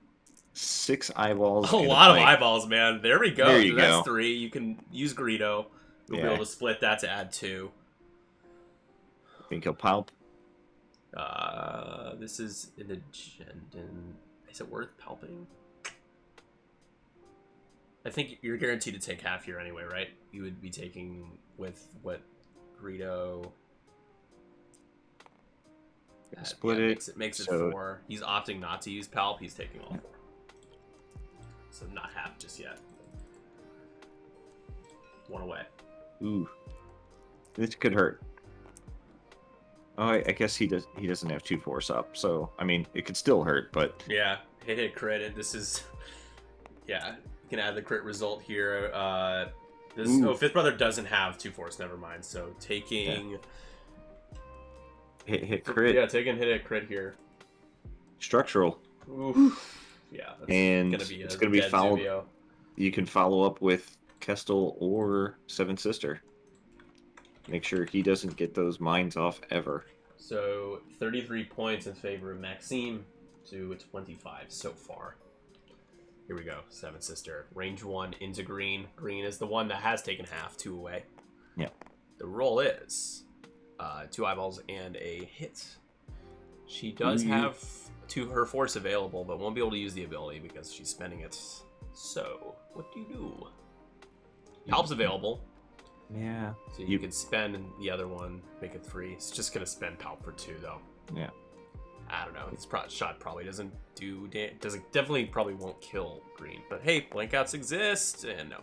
6 eyeballs. A lot of eyeballs, man. There we go. There you go. That's 3. You can use Greedo. You'll be able to split that to add 2. Think he'll pop? This is an agenda. Is it worth palping? I think you're guaranteed to take half here anyway, right? You would be taking with what Greedo. Split it. Makes it so 4. He's opting not to use palp. He's taking all 4. So not half just yet. 1 away. Ooh, this could hurt. Oh, I guess he doesn't have 2 force up, so I mean it could still hurt, but Yeah, hit crit. This is yeah. You can add the crit result here. Fifth brother doesn't have 2 force. Never mind. So taking hit crit. Yeah, taking hit crit here. Structural. Oof. Yeah, that's And gonna be it's gonna be dead followed. Zuvio. You can follow up with Kestel or Seven Sister. Make sure he doesn't get those mines off ever. So 33 points in favor of Maxime to 25 so far. Here we go. Seven Sister. Range 1 into green. Green is the one that has taken half, 2 away. Yeah. The roll is 2 eyeballs and a hit. She does have her force available, but won't be able to use the ability because she's spending it. So, what do you do? Palp's available. Yeah. So you could spend the other one, make it 3. It's just going to spend Palp for 2, though. Yeah. I don't know. His shot probably doesn't do definitely probably won't kill green. But hey, blankouts exist, and no.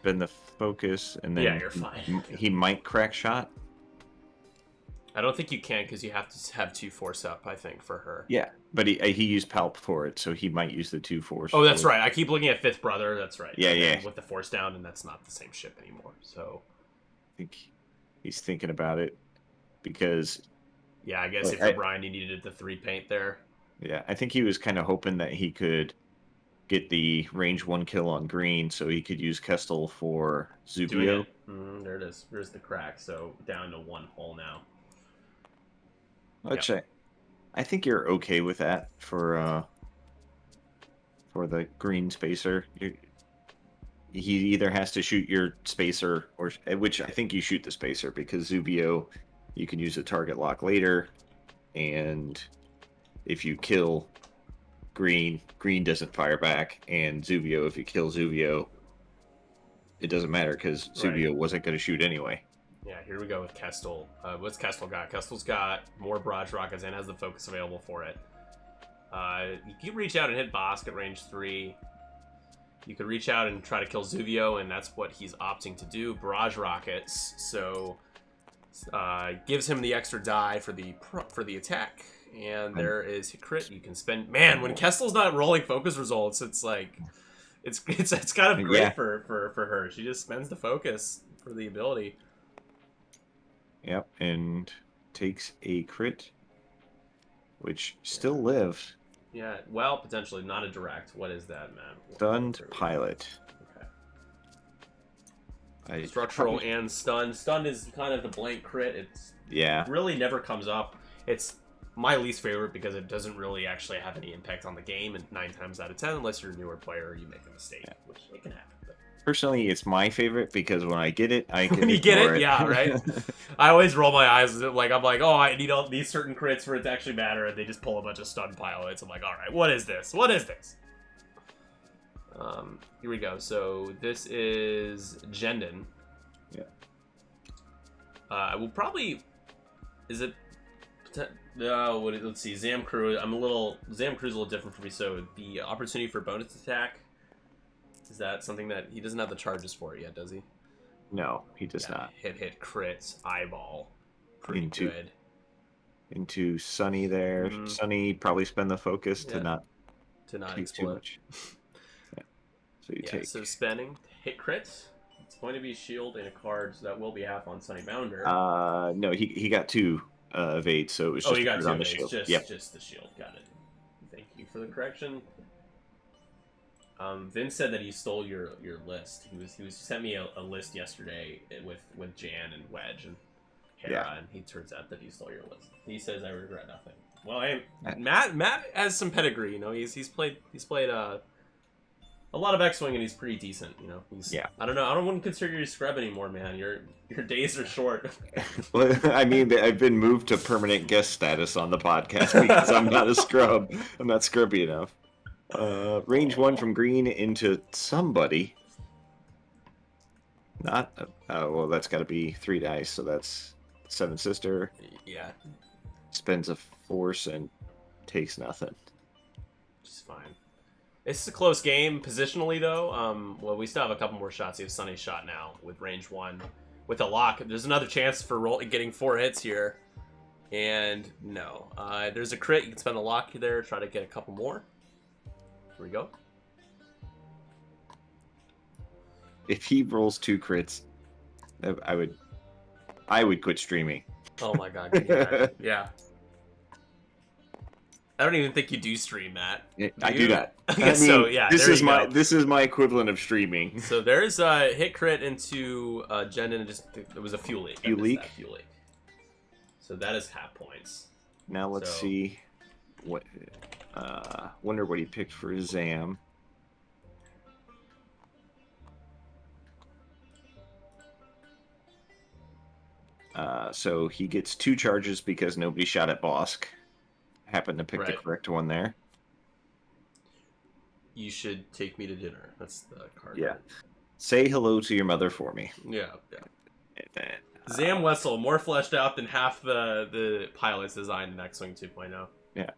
Bend the focus, and then Yeah, you're fine. He might crack shot. I don't think you can because you have to have 2 force up, I think, for her. Yeah, but he used Palp for it, so he might use the 2 force. Oh, that's right. I keep looking at Fifth Brother. That's right. Yeah, and yeah. with the force down, and that's not the same ship anymore. So I think he's thinking about it because. Yeah, I guess if for Brian, you needed the 3 paint there. Yeah, I think he was kind of hoping that he could get the range 1 kill on green, so he could use Kestel for Zubio. There it is. There's the crack. So down to 1 hole now. Which I think you're okay with that for the green spacer. He either has to shoot your spacer, or which I think you shoot the spacer because Zubio, you can use a target lock later, and if you kill green, green doesn't fire back, and Zubio, if you kill Zubio, it doesn't matter because Zubio wasn't going to shoot anyway. Yeah, here we go with Kestel. What's Kestel got? Kestel's got more barrage rockets and has the focus available for it. You can reach out and hit Bosk at range 3. You could reach out and try to kill Zuvio, and that's what he's opting to do. Barrage rockets, so gives him the extra die for the attack. And there is a crit. You can spend. Man, when Kestel's not rolling focus results, it's like it's kind of great for her. She just spends the focus for the ability. Yep, and takes a crit, which still lives. Yeah, well, potentially not a direct. What is that, man? Stunned pilot. Okay. Structural and stun. Stun is kind of the blank crit. It's really never comes up. It's my least favorite because it doesn't really actually have any impact on the game, and 9 times out of 10, unless you're a newer player, you make a mistake, which it can happen. But. Personally, it's my favorite because when I get it, I can when you get it, yeah, right? I always roll my eyes. Like, I'm like, oh, I need all these certain crits for it to actually matter, and they just pull a bunch of stun pilots. I'm like, all right, what is this? What is this? Here we go. So this is Jendon. Yeah. I will probably. Is it? Let's see. Zam Crew's a little different for me. So the opportunity for bonus attack. Is that something that he doesn't have the charges for it yet, does he? No, he does not. Hit crits, eyeball. Pretty good. Into Sunny there. Sunny probably spend the focus to not explode. Too much. So you take. So spending, hit crits. It's going to be shield and a card, so that will be half on Sunny Bounder. No, he got 2 evade, so it was just he got 2 on the evades, shield. Just the shield. Got it. Thank you for the correction. Vince said that he stole your list. He sent me a list yesterday with Jan and Wedge and Hera, and he turns out that he stole your list. He says I regret nothing. Well, Matt has some pedigree. You know, he's played a a lot of X-Wing, and he's pretty decent, you know. Yeah. I don't know. I don't want to consider you a scrub anymore, man. Your days are short. Well, I mean, I've been moved to permanent guest status on the podcast because I'm not a scrub. I'm not scrubby enough. Range 1 from green into somebody. Not. Well, that's got to be 3 dice, so that's 7 sister. Yeah. Spends a force and takes nothing. Just fine. It's a close game positionally, though. Well, we still have a couple more shots. You have Sunny's shot now with range 1. With a lock, there's another chance for getting 4 hits here. And no. There's a crit. You can spend a lock there. Try to get a couple more. Here we go. If he rolls 2 crits, I would quit streaming. Oh my god. Yeah. Yeah. I don't even think you do stream that. I do not. I mean, so yeah, this there is my equivalent of streaming. So there's a hit crit into Jen, and it was a fuel leak. Fuel leak. So that is half points. Now let's see what. Wonder what he picked for Zam. So he gets 2 charges because nobody shot at Bosk. Happened to pick the correct one there. You should take me to dinner. That's the card. Yeah. Say hello to your mother for me. Yeah. And then, Zam Wessel, more fleshed out than half the pilots designed in X-Wing 2.0. Yeah.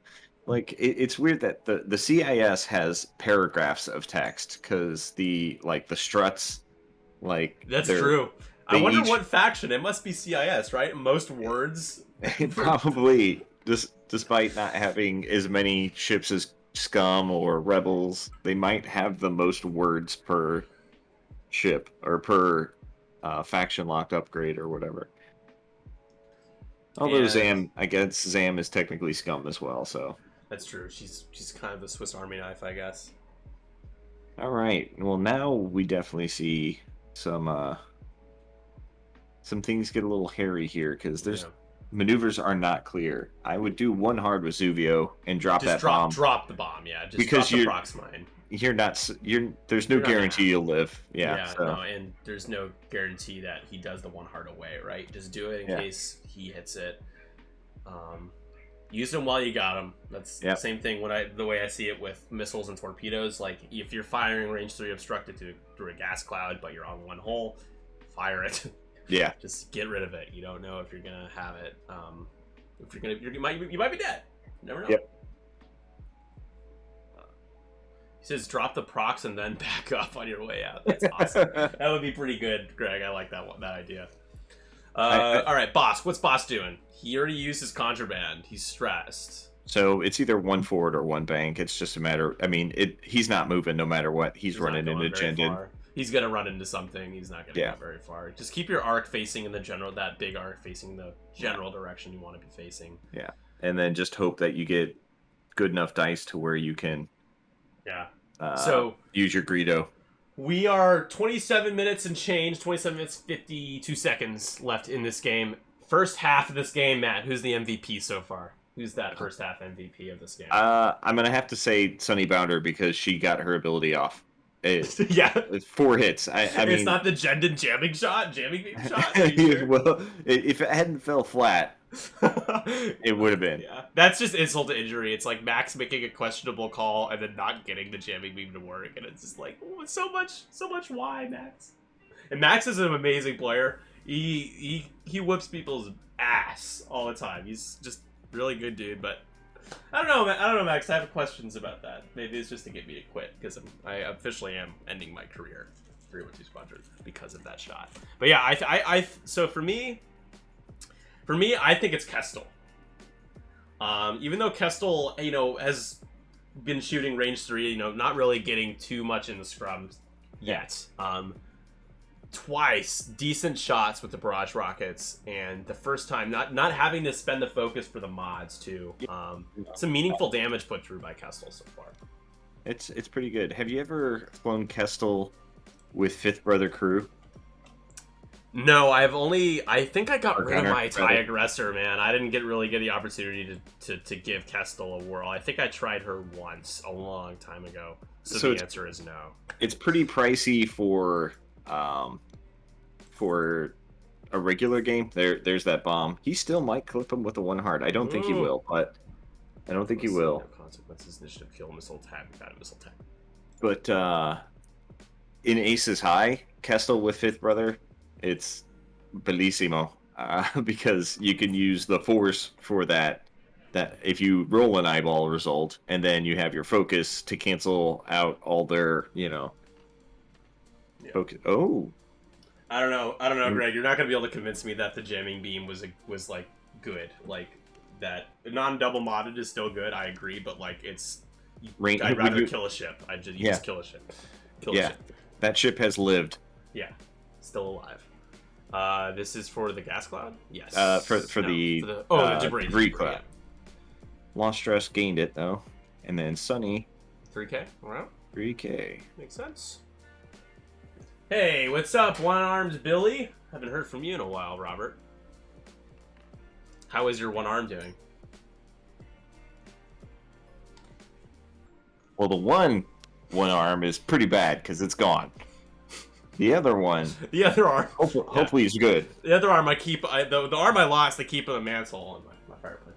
Like, it's weird that the CIS has paragraphs of text, because the struts, like... That's true. I wonder what faction. It must be CIS, right? Most words... Probably. Despite not having as many ships as Scum or Rebels, they might have the most words per ship, or per faction locked upgrade or whatever. Although Zam, I guess Zam is technically Scum as well, so... That's true. She's kind of the Swiss Army knife, I guess. All right. Well, now we definitely see some things get a little hairy here, because there's maneuvers are not clear. I would do 1 hard with Zuvio and drop that bomb. Drop the bomb, yeah. Just because drop the prox mine. There's no guarantee you'll live. Yeah. So. No, and there's no guarantee that he does the 1 hard away, right? Just do it in case he hits it. Use them while you got them. That's the same thing the way I see it with missiles and torpedoes. Like, if you're firing range 3 obstructed through a gas cloud, but you're on 1 hole, fire it. Yeah. Just get rid of it. You don't know if you're gonna have it. If you're gonna, you might be dead. You never know. Yep. He says, drop the procs and then back up on your way out. That's awesome. That would be pretty good, Greg. I like that idea. All right, Boss. What's Boss doing? He already used his contraband. He's stressed. So it's either 1 forward or 1 bank. It's just a matter. I mean, he's not moving no matter what. He's running into Jendon. He's gonna run into something. He's not gonna go very far. Just keep your arc facing in that big arc facing the general direction you want to be facing. Yeah, and then just hope that you get good enough dice to where you can. Yeah. So use your Greedo. We are 27 minutes and change. 27 minutes 52 seconds left in this game. First half of this game, Matt. Who's the MVP so far? Who's that first half MVP of this game? I'm gonna have to say Sunny Bounder, because she got her ability off. It's 4 hits. I mean, it's not the Jendon jamming beam shot. Sure? Well, if it hadn't fell flat, it would have been. Yeah, that's just insult to injury. It's like Max making a questionable call and then not getting the jamming beam to work, and it's just like, oh, so much why, Max? And Max is an amazing player. He whips people's ass all the time. He's just really good dude, but. I don't know, Max. I have questions about that. Maybe it's just to get me to quit, because I officially am ending my career 312 Squadron because of that shot. But yeah, so for me, I think it's Kestel. Even though Kestel, has been shooting range 3, not really getting too much in the scrums yet. Twice decent shots with the barrage rockets, and the first time not having to spend the focus for the mods too. Some meaningful damage put through by Kestel so far. It's pretty good. Have you ever flown Kestel with Fifth Brother crew? No, I think I got Or rid of counter, my TIE rather. Aggressor, man. I didn't really get the opportunity to give Kestel a whirl. I think I tried her once a long time ago. So the answer is no. It's pretty pricey for a regular game. There's that bomb. He still might clip him with a 1 heart. I don't think he will, but I don't think he Let's see, will. no consequences, initiative, kill, missile attack, got a missile attack. But in Aces High, Kestel with Fifth Brother, it's bellissimo because you can use the force for that. That if you roll an eyeball result, and then you have your focus to cancel out all their, focus. Oh, I don't know, Greg. You're not gonna be able to convince me that the jamming beam was like good. Like that non-double modded is still good. I agree, but like it's. I'd rather kill a ship. Just kill a ship. Kill a ship. That ship has lived. Yeah, still alive. This is for the gas cloud. Yes. For the debris cloud. Yeah. Lost stress, gained it though, and then Sunny. 3K. Wow. 3K. Makes sense. Hey, what's up, one-armed Billy? Haven't heard from you in a while, Robert. How is your one arm doing? Well, the one arm is pretty bad because it's gone. The other one, The other arm. hopefully is good. The other arm I keep. The arm I lost, I keep in the mantle on my fireplace.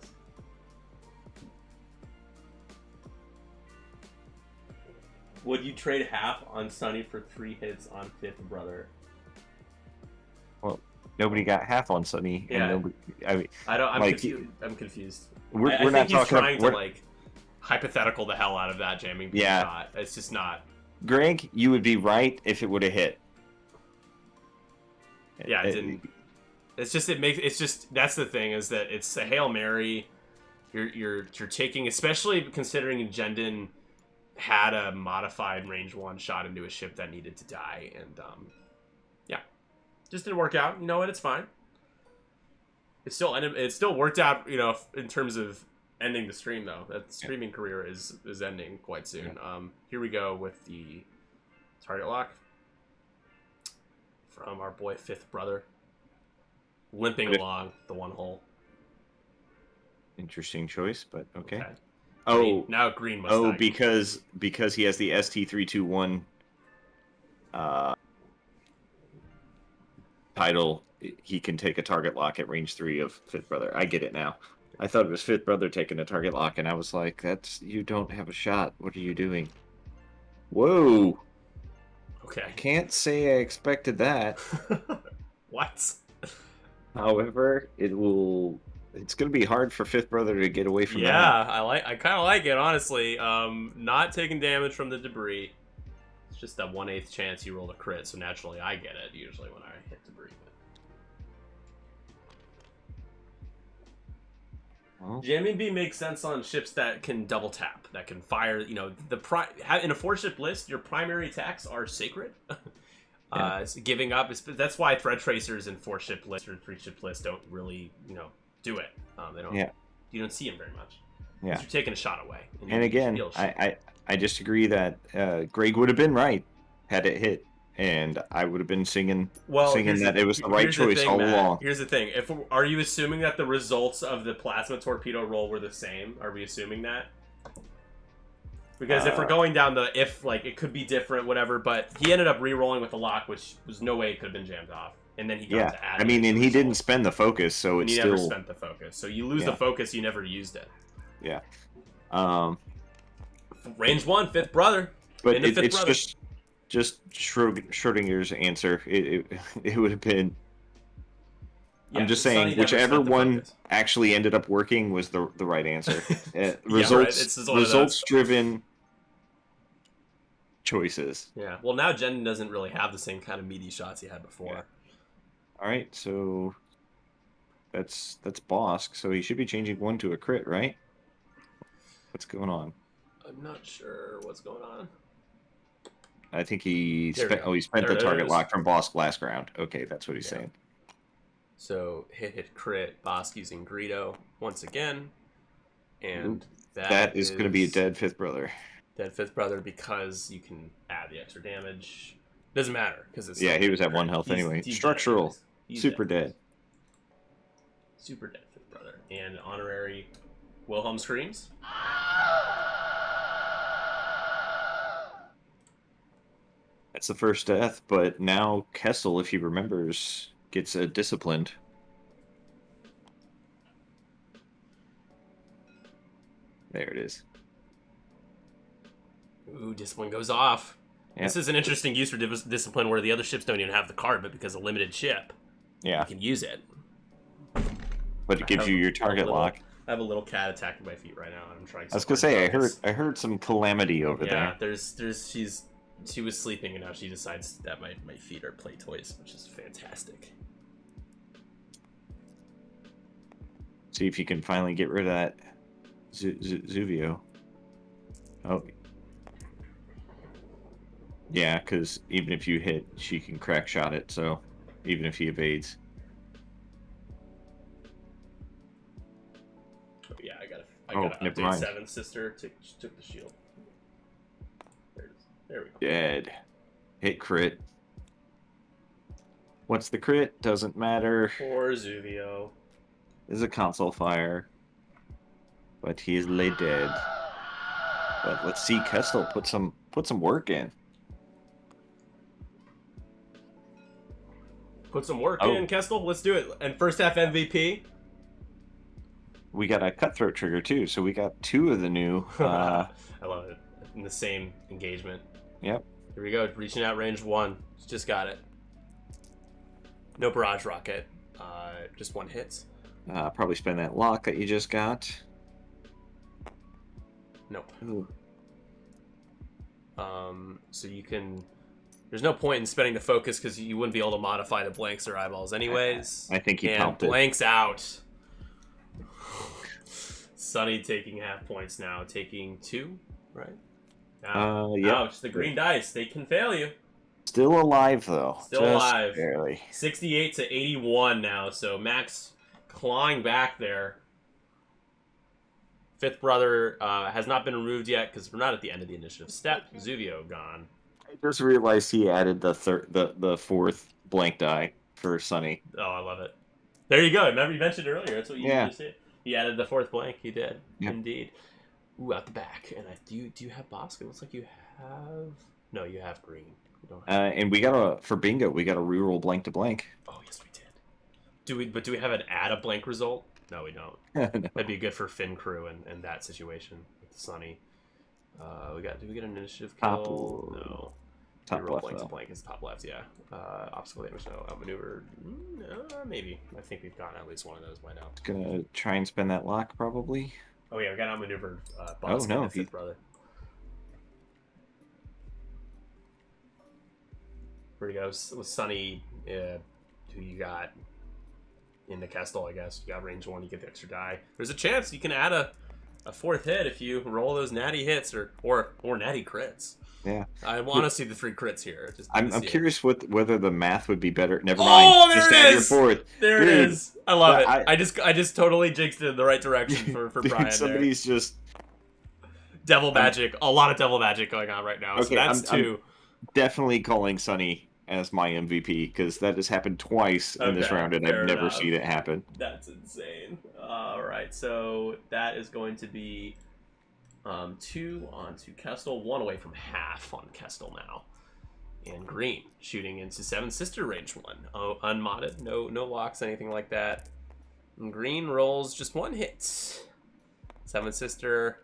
Would you trade half on Sunny for 3 hits on Fifth Brother? Well, nobody got half on Sunny. Yeah. And nobody, I mean, I'm like, confused. I'm confused. we're I not think he's talking. trying to like hypothetical the hell out of that jamming shot. It's just not. Greg, you would be right if it would have hit. Yeah, it didn't. It's just that's the thing, is that it's a Hail Mary. You're taking, especially considering Jendon had a modified range 1 shot into a ship that needed to die, and just didn't work out. You know what? It's fine. It still worked out. In terms of ending the stream, though, that streaming career is ending quite soon. Here we go with the target lock from our boy Fifth Brother, limping along the 1 hole. Interesting choice, but okay. Now green must. Oh, because he has the ST321 title, he can take a target lock at range 3 of Fifth Brother. I get it now. I thought it was Fifth Brother taking a target lock, and I was like, you don't have a shot. What are you doing? Whoa. Okay. I can't say I expected that. What? However, it's going to be hard for Fifth Brother to get away from that. Yeah, I kind of like it, honestly. Not taking damage from the debris. It's just that 1/8 chance you roll a crit, so naturally I get it usually when I hit debris. Well, Jamming beam makes sense on ships that can double tap, that can fire. In a 4-ship list, your primary attacks are sacred. So giving up that's why thread tracers in 4-ship lists or 3-ship lists don't really do it. They don't. Yeah. You don't see them very much. Yeah. You're taking a shot away. And again, I just agree that Greg would have been right had it hit, and I would have been singing that it was the right choice all along. Here's the thing: are you assuming that the results of the plasma torpedo roll were the same? Are we assuming that? Because if we're going down it could be different, whatever. But he ended up re-rolling with the lock, which was no way it could have been jammed off. And then he got to add. I mean, and he didn't spend the focus, so it's still. He never spent the focus, so you lose the focus. You never used it. Yeah. Range 1, Fifth Brother. But it's just Schrodinger's answer. It would have been. Yeah, I'm just saying, whichever one actually ended up working was the right answer. Results driven choices. Yeah. Well, now Jen doesn't really have the same kind of meaty shots he had before. Yeah. All right, so that's Bosk. So he should be changing 1 to a crit, right? What's going on? I'm not sure what's going on. I think he spent the target lock from Bosk last round. Okay, that's what he's saying. So hit crit Bosk using Greedo once again, and that is going to be a dead Fifth Brother. Dead Fifth Brother because you can add the extra damage. Doesn't matter because it's Yeah, he was at 1 health he's- anyway. he's Structural, dead. He's super dead. Super dead, fifth brother, and honorary Wilhelm screams. That's the first death, but now Kessel, if he remembers, gets disciplined. There it is. Ooh, discipline goes off. Yep. This is an interesting use for discipline where the other ships don't even have the card, but because a limited ship, Yeah, you can use it. but it gives you your target lock. I have a little cat attacking my feet right now, and I'm trying. I was gonna say, I heard some calamity over Yeah, there. she was sleeping, and now she decides that my feet are play toys, which is fantastic. See if you can finally get rid of that Zuvio. Oh. Yeah, because even if you hit, she can crack shot it, so even if he evades. Oh, yeah, I gotta never update mind. Seventh Sister. Took the shield. There it is. There we go. Dead. Hit crit. What's the crit? Doesn't matter. Poor Zuvio. This is a console fire. But he is laid dead. But let's see Kestel put some work in. Put some work in, Kestel. Let's do it. And first half MVP. We got a cutthroat trigger too, so we got 2 of the new. I love it. In the same engagement. Yep. Here we go. Reaching out range 1. Just got it. No barrage rocket. Just 1 hit. Probably spend that lock that you just got. Nope. Ooh. So you can. There's no point in spending the focus because you wouldn't be able to modify the blanks or eyeballs anyways. I think he and pumped it. blanks out. Sunny taking half points now, taking 2, right? Yeah. Ouch, the green dice, they can fail you. Still alive though. Still Just alive. Barely. 68 to 81 now, so Max clawing back there. Fifth brother has not been removed yet because we're not at the end of the initiative step. Zuvio gone. I just realized he added the 4th blank die for Sunny. Oh, I love it. There you go. Remember you mentioned earlier. That's what you Yeah. just said. He added the 4th blank. He did. Yep. Indeed. Ooh, out the back. And do you have Bosk? It looks like you have. No, you have green. You don't have... And we got for bingo. We got a reroll blank to blank. Oh yes, we did. Do we have an add a blank result? No, we don't. No. That'd be good for Finn crew and that situation with Sunny. Did we get an initiative kill? No. Top Reroll left blank to though. blank is top left, yeah. Obstacle damage, no. Outmaneuvered, maybe. I think we've gotten at least one of those by now. Gonna try and spend that lock probably. Oh yeah, we got outmaneuvered. Oh, no, fifth brother. Where do you go? With Sunny, who you got in the Kestel, I guess. You got range 1, you get the extra die. There's a chance you can add a 4th hit if you roll those natty hits or natty crits. Yeah. I want to see the 3 crits here. I'm curious whether the math would be better. Never Oh, mind. there Just it add is! your 4th. There Dude, it is. I love it. I- I just totally jinxed it in the right direction for Dude, Brian. somebody's just Devil magic. A lot of devil magic going on right now. So Okay, that's I'm 2. definitely calling Sunny as my MVP because that has happened twice in this Okay, round and fair I've never enough. seen it happen. That's insane. All right, so that is going to be 2 onto Kestel, 1 away from half on Kestel now. And green shooting into Seventh Sister range 1. Oh, unmodded, no locks, anything like that. And green rolls just 1 hit. Seventh Sister.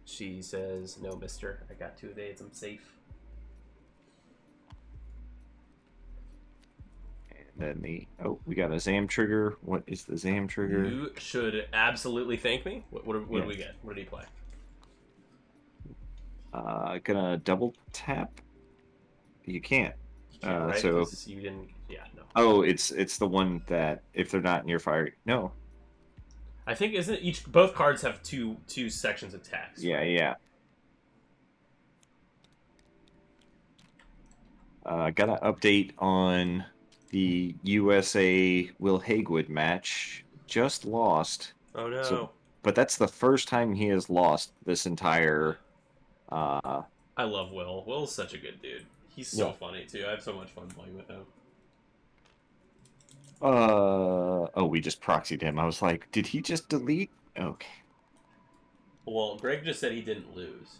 She says, "No, mister. I got 2 evades. I'm safe." And then we got a Zam trigger. What is the Zam trigger? You should absolutely thank me. What do we get? What did he play? Gonna double tap. You can't. You can't, right? So 'Cause you didn't. Yeah, no. oh, it's the one that if they're not near fire. No. I think both cards have two sections of text. Yeah. Got an update on the USA Will Hagewood match. Just lost. Oh no. But that's the first time he has lost this entire. I love Will. Will's such a good dude. He's so Yeah. funny too. I have so much fun playing with him. Oh, we just proxied him. I was like, did he just delete? Okay. Well, Greg just said he didn't lose.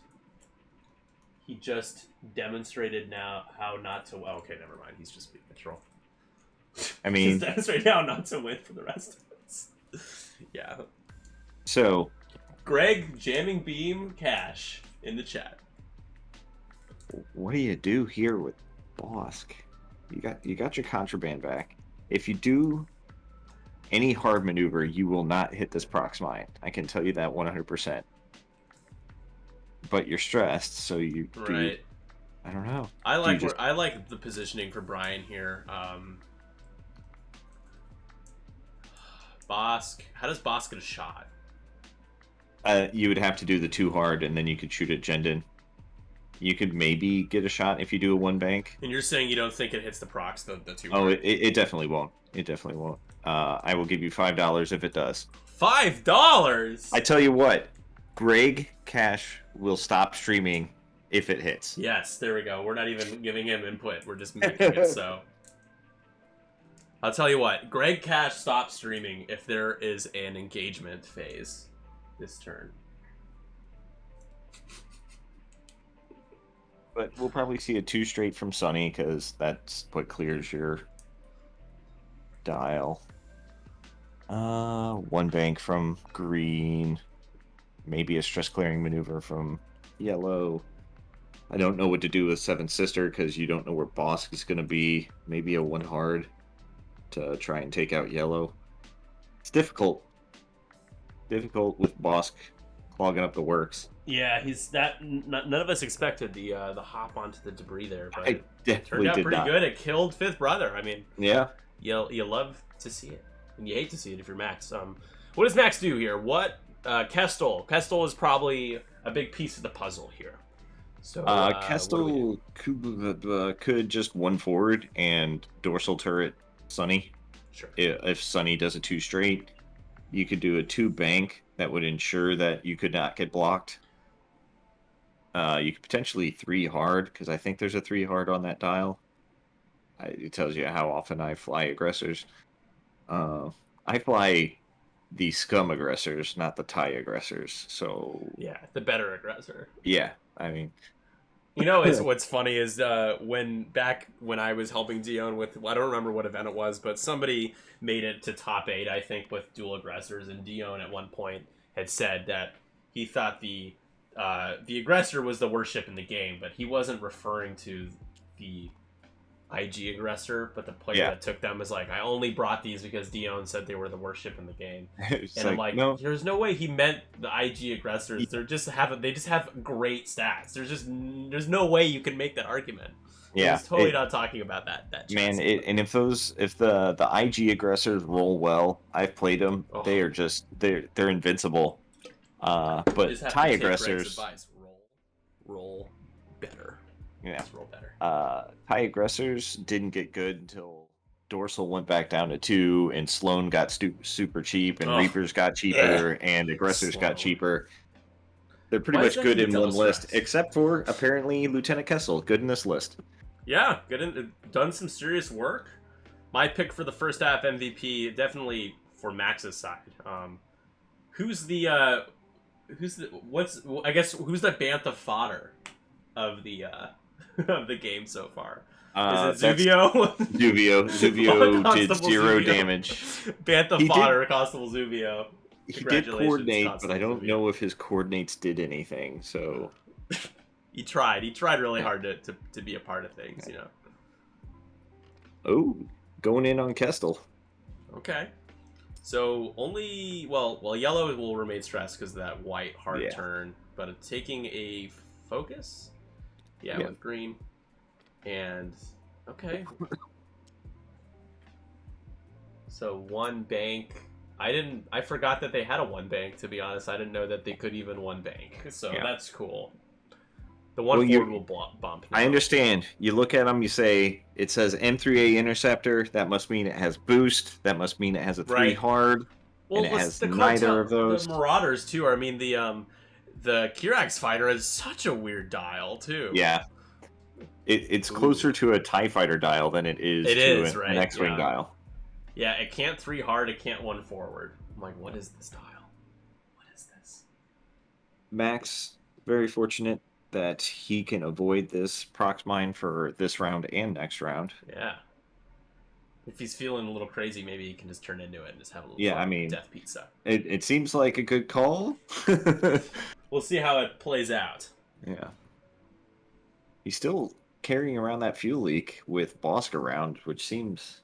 He just demonstrated now how not to. Oh, okay, never mind. He's just being a troll. I mean, He's demonstrating how not to win for the rest of us. Yeah. so Greg jamming beam cash in the chat. what do you do here with Bosk? You got your contraband back. If you do any hard maneuver, you will not hit this prox mine. I can tell you that 100%. But you're stressed, so you Right. I don't know. I like just- I like the positioning for Brian here. Bosk. How does Bosk get a shot? You would have to do the 2 hard, and then you could shoot at Jendon. You could maybe get a shot if you do a 1 bank. And you're saying you don't think it hits the procs, the two? Oh, it definitely won't. It definitely won't. I will give you $5 if it does. $5. I tell you what, Greg Cash will stop streaming if it hits. Yes, there we go. We're not even giving him input. We're just making it so. I'll tell you what, Greg Cash stops streaming if there is an engagement phase this turn. But we'll probably see a 2 straight from Sunny because that's what clears your dial. 1 bank from Green. Maybe a stress clearing maneuver from Yellow. I don't know what to do with Seventh Sister because you don't know where Bosk is going to be. Maybe a 1 hard to try and take out Yellow. It's difficult. Difficult with Bosk clogging up the works. Yeah, he's that. None of us expected the hop onto the debris there, but I it definitely turned out did pretty not. good. It killed Fifth Brother. I mean, Yeah. you love to see it, and you hate to see it if you're Max. What does Max do here? What Kestel? Kestel is probably a big piece of the puzzle here. So what do we do? Kestel could just 1 forward and dorsal turret Sunny. Sure. If Sunny does a 2 straight, you could do a 2 bank that would ensure that you could not get blocked. You could potentially 3 hard because I think there's a 3 hard on that dial. It tells you how often I fly aggressors. I fly the scum aggressors, not the Thai aggressors. So Yeah, the better aggressor. yeah, I mean, You know, what's funny is when I was helping Dion with, I don't remember what event it was, but somebody made it to top 8, I think, with dual aggressors, and Dion at one point had said that he thought the aggressor was the worst ship in the game, but he wasn't referring to the IG aggressor, but the player that took them was like, I only brought these because Dion said they were the worst ship in the game. it's And I'm like, no. there's no way he meant the IG aggressors. They just have great stats. There's no way you can make that argument. Yeah, He's totally not talking about that. Man, chassis. and if the IG aggressors roll well, I've played them. Oh. They are just they're invincible. You But just have Thai to take Greg's aggressors, advice. Roll better. yeah, Just roll better. Thai aggressors didn't get good until Dorsal went back down to 2, and Sloan got super cheap, and Oh. Reapers got cheaper, and aggressors got Sloan. cheaper. They're pretty Why much is that good even in one double list, stress? except for apparently Lieutenant Kessel. Good in this list. Yeah, done some serious work. My pick for the first half MVP, definitely for Max's side. Who's the who's the bantha fodder of the of the game so far? Is it That's Zuvio? Zuvio did Constable 0 Zuvio. damage. Bantha He did- fodder, Constable Zuvio. He did Congratulations, coordinate, but Constable I don't Zuvio. know if his coordinates did anything. So He tried really hard to be a part of things, you know. oh, going in on Kestel. Okay. So only yellow will remain stressed because of that white hard Yeah. turn, but taking a focus, Yeah. with green, and okay. So 1 bank. I forgot that they had a 1 bank. To be honest, I didn't know that they could even 1 bank. So Yeah. that's cool. The 1 Well, you- forward will bump. I now. understand. You look at them, you say it says M3A interceptor. That must mean it has boost. That must mean it has a 3 Right. hard. Well, and it what's has the neither cartel, of those. The Marauders too. I mean, the Kirax fighter is such a weird dial too. Yeah. It's closer to a TIE fighter dial than it is an X-wing dial. Yeah, it can't 3 hard, it can't 1 forward. I'm like, what is this dial? What is this? Max, very fortunate that he can avoid this prox mine for this round and next round. Yeah. If he's feeling a little crazy, maybe he can just turn into it and just have a little fun with Death Pizza. It seems like a good call. We'll see how it plays out. Yeah. He's still carrying around that fuel leak with Bosk around, which seems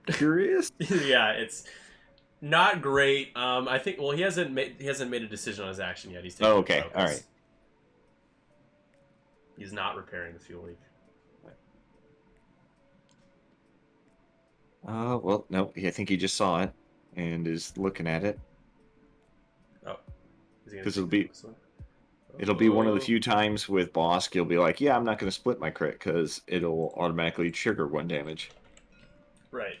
curious. Yeah, it's not great. I think. Well, he hasn't made a decision on his action yet. He's taking okay, focus. all right. He's not repairing the fuel leak. Well, no, I think he just saw it and is looking at it. Oh, because it'll be one of the few times with Bosk you'll be like, yeah, I'm not going to split my crit because it'll automatically trigger 1 damage. Right.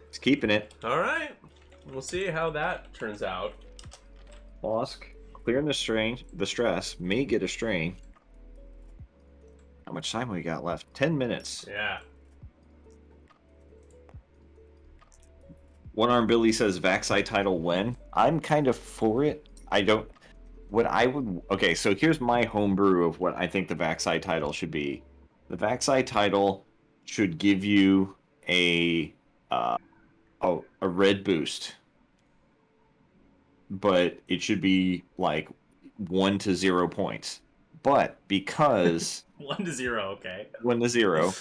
He's keeping it. All right. We'll see how that turns out. Bosk clearing the stress, may get a strain. How much time we got left? 10 minutes. Yeah. One Arm Billy says Vaxi title when? I'm kind of for it. Okay, so here's my homebrew of what I think the Vaxi title should be. The Vaxi title should give you a red boost, but it should be like 1 to 0 points. But because 1 to 0, okay. 1 to 0.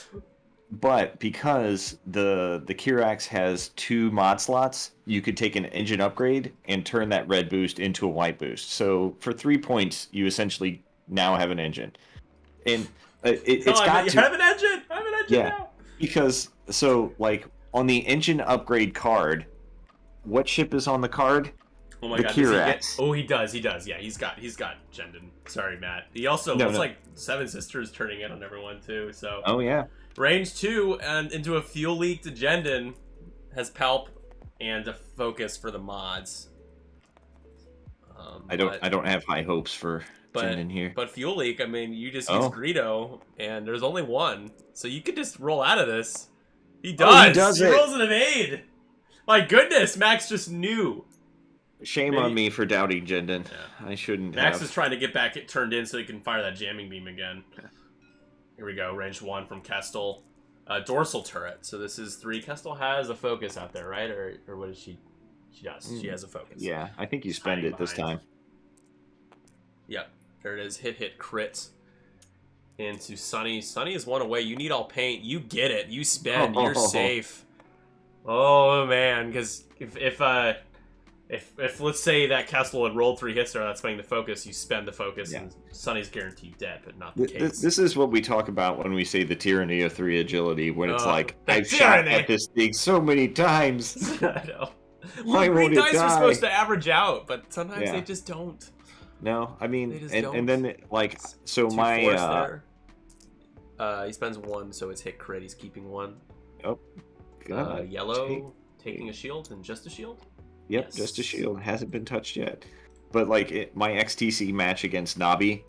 But because the Kirax has 2 mod slots, you could take an engine upgrade and turn that red boost into a white boost. So for 3 points, you essentially now have an engine. And you have an engine. I have an engine now. Because so like on the engine upgrade card, what ship is on the card? Oh my god! Kirax. He does. Yeah, he's got Jendon. Sorry, Matt. He also looks like 7 Sisters turning in on everyone too. So. Oh yeah. Range 2 and into a fuel leak to Jendon has Palp and a focus for the mods. I don't have high hopes for Jendon here. But fuel leak, I mean, you just use Greedo, and there's only 1, so you could just roll out of this. He does. He rolls an evade. My goodness, Max just knew. Shame on me for doubting Jendon. Yeah. I shouldn't. Max is trying to get back it turned in so he can fire that jamming beam again. Here we go, range 1 from Kestel. Dorsal turret. So this is 3. Kestel has a focus out there, right? Or what is she? She does. She has a focus. Yeah, I think you spend it this time. Yep. There it is. Hit, crit. Into Sunny. Sunny is 1 away. You need all paint. You get it. You spend. You're safe. Oh, man. Because if let's say that Kestel had rolled 3 hits there, that's spending the focus, you spend the focus, and Sunny's guaranteed dead, but not the case. This is what we talk about when we say the tyranny of 3 agility, when it's like, I've shot at this thing so many times. I know. Well, green dice are supposed to average out, but sometimes they just don't. No, I mean, don't. And then, like, so my... he spends 1, so it's hit crit, he's keeping 1. Oh. Yellow, taking a shield, and just a shield? Yep, yes. Just a shield. Hasn't been touched yet. But like my XTC match against Nabi,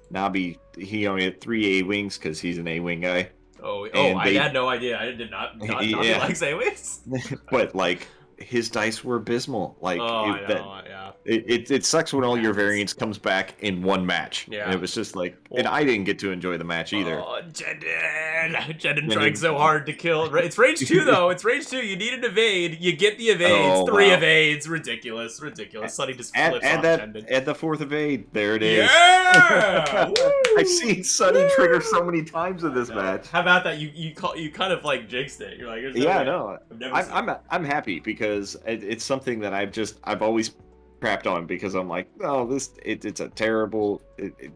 he only had 3 A-wings because he's an A-wing guy. I had no idea. I did not Nabi likes A-wings. But like his dice were abysmal. Like yeah. It sucks when all your variants comes back in 1 match. Yeah. And it was just like, and I didn't get to enjoy the match either. Oh, Jendon trying so hard to kill. It's range 2 though. It's range 2. You need an evade. You get the evades. 3 evades. Ridiculous. Sunny just flips off Jendon. And the 4th evade. There it is. Yeah. I've seen Sunny trigger so many times in this match. How about that? You kind of like jinxed it. You're like, I'm happy because it's something that I've always crapped on because I'm like, it's a terrible.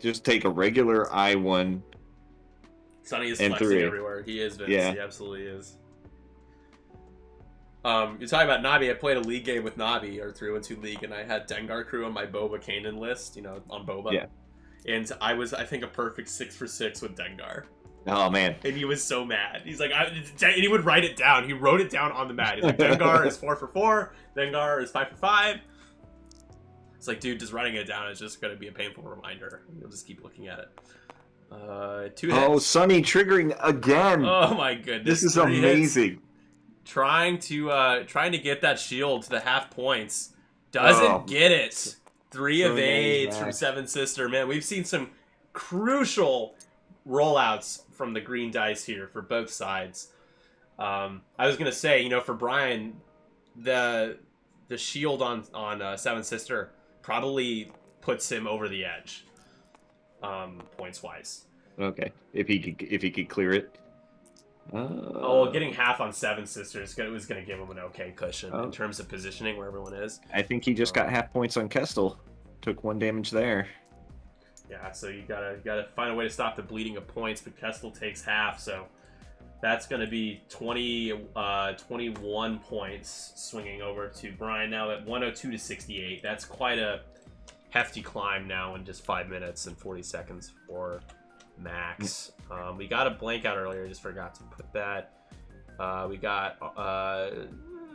Just take a regular I1. Sunny is flexing everywhere. He is Vince. Yeah. He absolutely is. You're talking about Nabi. I played a league game with Nabi, or 3-1-2 league, and I had Dengar crew on my Boba Kanan list, on Boba. Yeah. And I was, I think, a perfect 6 for 6 with Dengar. Oh, man. And he was so mad. He's like, and he would write it down. He wrote it down on the mat. He's like, Dengar is 4 for 4. Dengar is 5 for 5. It's like, dude, just writing it down is just going to be a painful reminder. You'll just keep looking at it. 2 hits. Oh, Sunny triggering again. Oh my goodness. This is 3 hits. amazing. Trying to get that shield to the half points. Doesn't get it. 3 of 8 from Seven Sister. Man, we've seen some crucial rollouts from the green dice here for both sides. I was gonna say, for Brian, the shield on Seven Sister probably puts him over the edge, points wise. Okay, if he could clear it. Getting half on Seven Sisters was going to give him an okay cushion in terms of positioning where everyone is. I think he just got half points on Kestel. Took 1 damage there. Yeah, so you gotta find a way to stop the bleeding of points, but Kestel takes half, so that's going to be 21 points swinging over to Brian now at 102 to 68. That's quite a hefty climb now in just 5 minutes and 40 seconds for Max. We got a blank out earlier, just forgot to put that. We got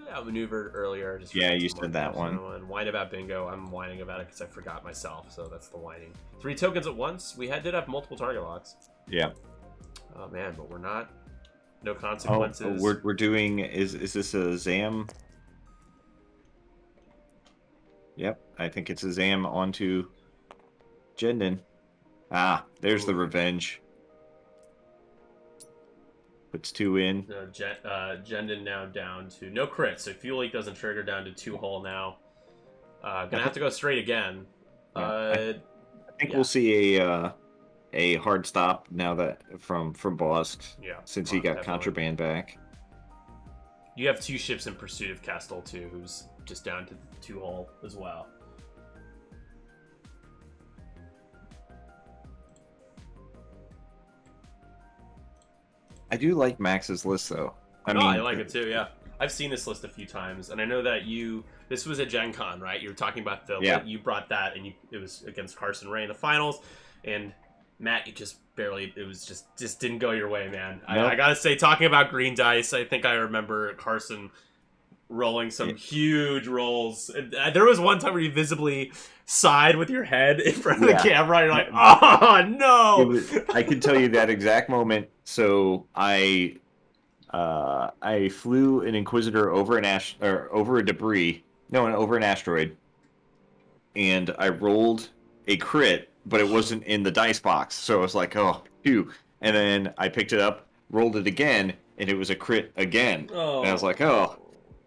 outmaneuvered earlier. You said that one. Whine about bingo. I'm whining about it because I forgot myself, so that's the whining. 3 tokens at once. We did have multiple target locks. Yeah. Oh man, but we're not. No consequences. We're doing. Is this a Zam? Yep, I think it's a Zam onto Jendon. There's the revenge. Puts 2 in. Jendon now down to no crit, so Fuel Leak doesn't trigger, down to 2 hull now. Gonna have to go straight again. I think we'll see a hard stop now that from Bosk. Yeah. Since he got definitely. Contraband back. You have 2 ships in pursuit of Kestel too, who's just down to 2 hull as well. I do like Max's list though. I like it too. Yeah, I've seen this list a few times, and I know that this was at Gen Con, right? You were talking about you brought that, and it was against Carson Ray in the finals, and Matt, it just didn't go your way, man. Nope. I gotta say, talking about green dice, I think I remember Carson rolling some huge rolls. And there was one time where you visibly sighed with your head in front of the camera. You're like, oh no! I can tell you that exact moment. So I flew an Inquisitor over over an asteroid, and I rolled a crit, but it wasn't in the dice box. So I was like, oh, phew. And then I picked it up, rolled it again, and it was a crit again. Oh. And I was like, oh.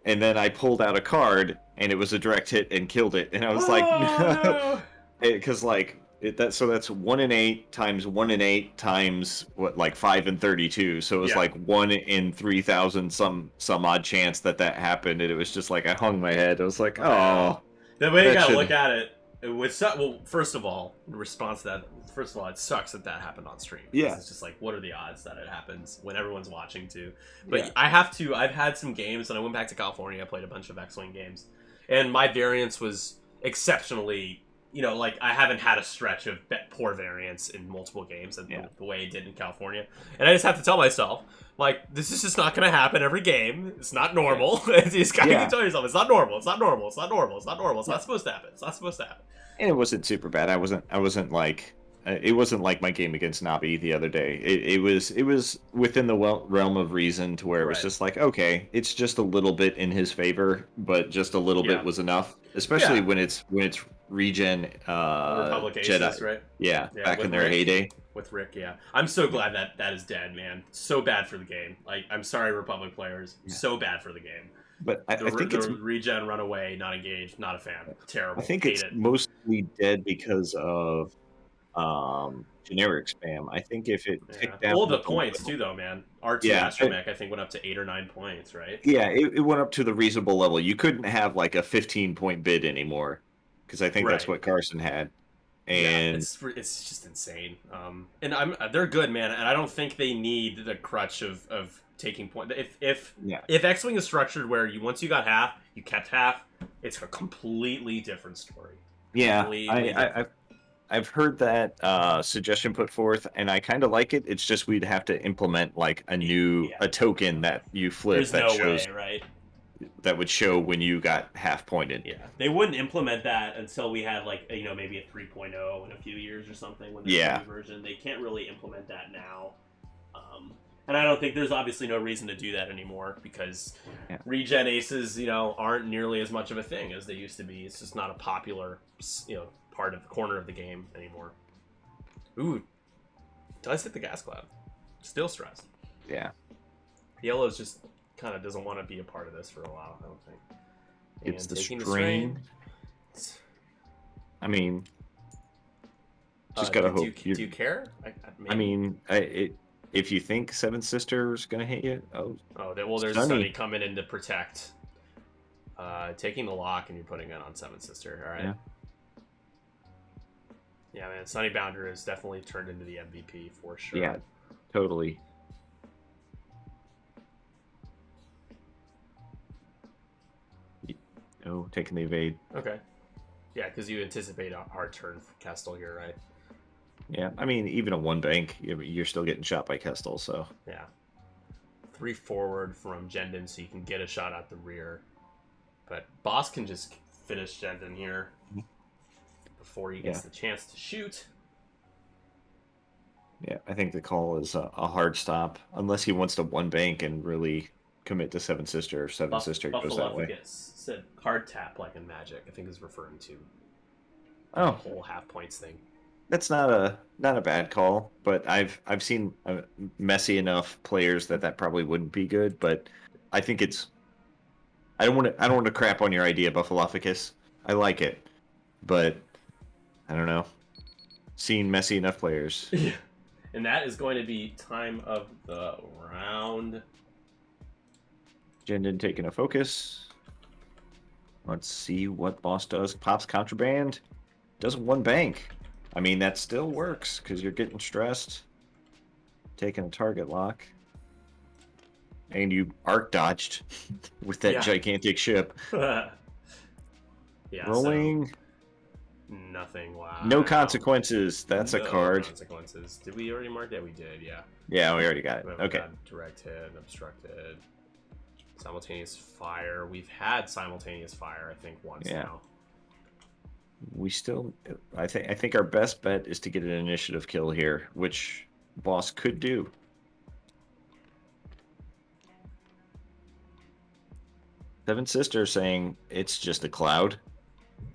And then I pulled out a card, and it was a direct hit and killed it. And I was like, no. Because so that's 1 in 8 times 1 in 8 times 5 in 32. So it was like 1 in 3,000 some odd chance that happened, and it was just like I hung my head. I was like, oh. The way you gotta look at it. First of all, in response to that, it sucks that happened on stream. Yeah. It's just like, what are the odds that it happens when everyone's watching too? But I've had some games, and I went back to California, I played a bunch of X-Wing games, and my variance was exceptionally, I haven't had a stretch of poor variance in multiple games the way it did in California. And I just have to tell myself, this is just not going to happen every game. It's not normal. You just got to tell yourself, it's not normal. It's not normal. It's not normal. It's not normal. It's not supposed to happen. It's not supposed to happen. And it wasn't super bad. I wasn't like, it wasn't like my game against Navi the other day. It was within the realm of reason to where it was just like, okay, it's just a little bit in his favor, but just a little bit was enough. Especially when it's regen Republic Aces, Jedi, right? Yeah, back in their heyday. With Rick, I'm so glad that is dead, man. So bad for the game. I'm sorry, Republic players. So bad for the game. But I think it's regen, run away, not engaged, not a fan. Terrible. I think it's mostly dead because of generic spam. I think if it ticked down the points too, though, man. R2 Astromech, I think, went up to 8 or 9 points, right? Yeah, it went up to the reasonable level. You couldn't have a 15-point bid anymore, because I think that's what Carson had. And it's just insane. And they're good, man, and I don't think they need the crutch of taking point. If X-Wing is structured where once you got half, you kept half, it's a completely different story. Yeah, I've heard that suggestion put forth, and I kind of like it. It's just we'd have to implement a token that you flip. There's that no shows. way, right? that would show when you got half pointed. Yeah, they wouldn't implement that until we had like maybe a 3.0 in a few years or something when there's a new version. They can't really implement that now, and I don't think there's obviously no reason to do that anymore because regen aces aren't nearly as much of a thing as they used to be. It's just not a popular part of the corner of the game anymore. Ooh, does hit the gas cloud. Still stressed. Yeah. Yellow's just kind of doesn't want to be a part of this for a while, I don't think. It's And the taking strain. I mean, just gotta hope. Do you care? If you think Seven Sisters gonna hit you, there's Sunny coming in to protect. Taking the lock and you're putting it on Seven Sister. All right. Yeah, man. Sunny Bounder has definitely turned into the MVP for sure. Yeah, totally. Oh, taking the evade. Okay. Yeah, because you anticipate a hard turn for Kestel here, right? Yeah, I mean, even a one bank, you're still getting shot by Kestel, so. Yeah. 3 forward from Jendon so you can get a shot out the rear. But Boss can just finish Jendon here before he gets the chance to shoot. Yeah, I think the call is a hard stop, unless he wants to one bank and really commit to Seven Sister. Seven Sister goes that way. Said hard tap like in Magic, I think is referring to the whole half points thing. That's not a bad call, but I've seen messy enough players that probably wouldn't be good. But I think it's I don't want to crap on your idea, Buffalophicus. I like it, but I don't know. Seen messy enough players. Yeah. And that is going to be time of the round. Jendon taking a focus. Let's see what Boss does. Pops contraband. Does one bank. I mean, that still works because you're getting stressed. Taking a target lock. And you arc dodged with that gigantic ship. Yeah. Rolling. So nothing. Wow. No consequences. That's a card. Consequences. Did we already mark that? We did, yeah. Yeah, we already got it. Okay. Direct hit, obstructed. Simultaneous fire. We've had simultaneous fire, I think, once now. We still, I think our best bet is to get an initiative kill here, which Boss could do. Seven Sisters saying it's just a cloud.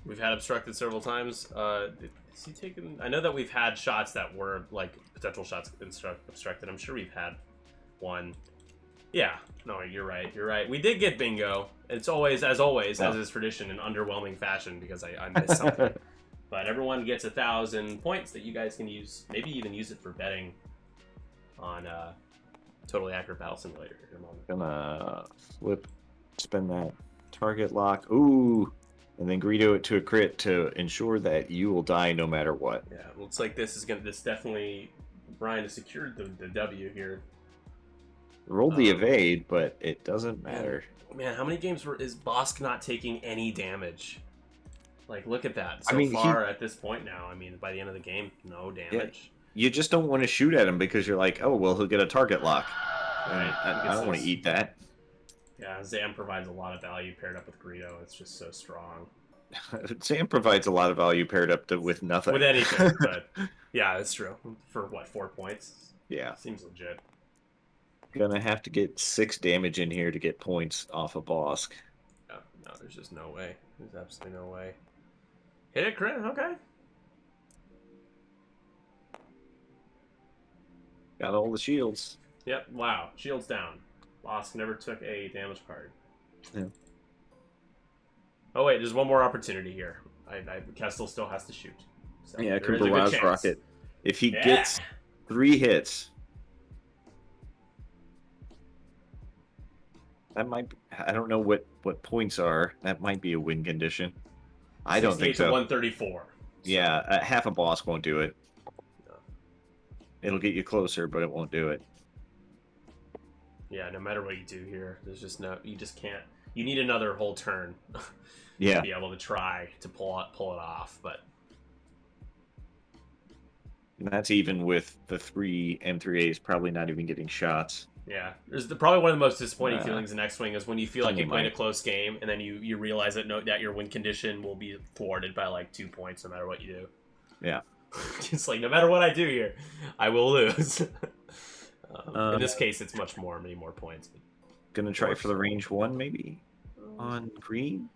We've had obstructed several times. Is he taking? I know that we've had shots that were like potential shots obstructed. I'm sure we've had one. Yeah, no, you're right. You're right. We did get bingo. It's always, as is tradition, in underwhelming fashion because I missed something. But everyone gets 1,000 points that you guys can use. Maybe even use it for betting on Totally Accurate Battle Simulator. Gonna spend that target lock. Ooh, and then Greedo it to a crit to ensure that you will die no matter what. Yeah, looks like this definitely Brian has secured the W here. Rolled the evade, but it doesn't matter. Man, how many games is Bosk not taking any damage? Like, look at that. So at this point now, I mean, by the end of the game, no damage. Yeah, you just don't want to shoot at him because you're like, oh, well, he'll get a target lock. Right. I don't want to eat that. Yeah, Zam provides a lot of value paired up with Greedo. It's just so strong. Zam provides a lot of value paired up with nothing. With anything, but yeah, that's true. For what, 4 points? Yeah. Seems legit. Gonna have to get 6 damage in here to get points off of Bosk. No, there's just no way. There's absolutely no way. Hit it, crit, okay. Got all the shields. Yep, wow. Shields down. Bosk never took a damage card. Yeah. Oh wait, there's one more opportunity here. Kestel still has to shoot. So yeah, Cooper Wild's rocket. If he gets 3 hits, that might be, I don't know what points are. That might be a win condition. I don't think so. 134. So. Yeah, half a boss won't do it. No. It'll get you closer, but it won't do it. Yeah, no matter what you do here, there's just you just can't. You need another whole turn to be able to try to pull it off, but and that's even with the 3 M3As probably not even getting shots. Yeah, there's probably one of the most disappointing feelings in X-Wing is when you feel like you played a Mike. close game and then you realize that that your win condition will be thwarted by like 2 points no matter what you do. Yeah. It's like no matter what I do here, I will lose. In this case, it's many more points. Gonna try for the range 1 maybe on green.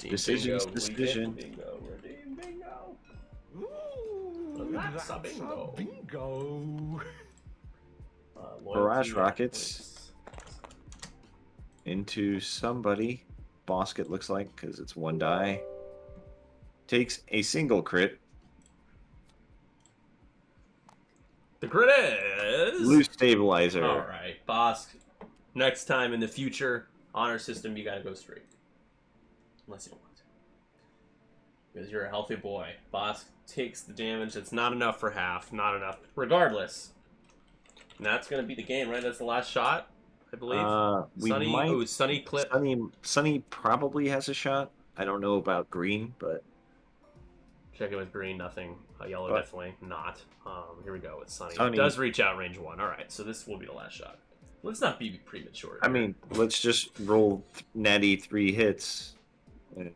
Decisions. Bingo. Ooh, that's a bingo. Barrage rockets into somebody. Bosk, it looks like, because it's 1 die. Takes a single crit. The crit is Loose stabilizer. all right, Bosk. Next time in the future, honor system, you gotta go straight. Unless you don't want to. Because you're a healthy boy. Bosk takes the damage. It's not enough for half. Not enough. Regardless. And that's going to be the game, right? That's the last shot, I believe. We Sunny, might. Sunny clip. Sunny probably has a shot. I don't know about green, but Check it with green, nothing. Yellow, But- definitely not. Here we go with Sunny. Sunny- It does reach out range 1. All right, so this will be the last shot. Let's not be premature. I mean, let's just roll natty 3 hits. Oh my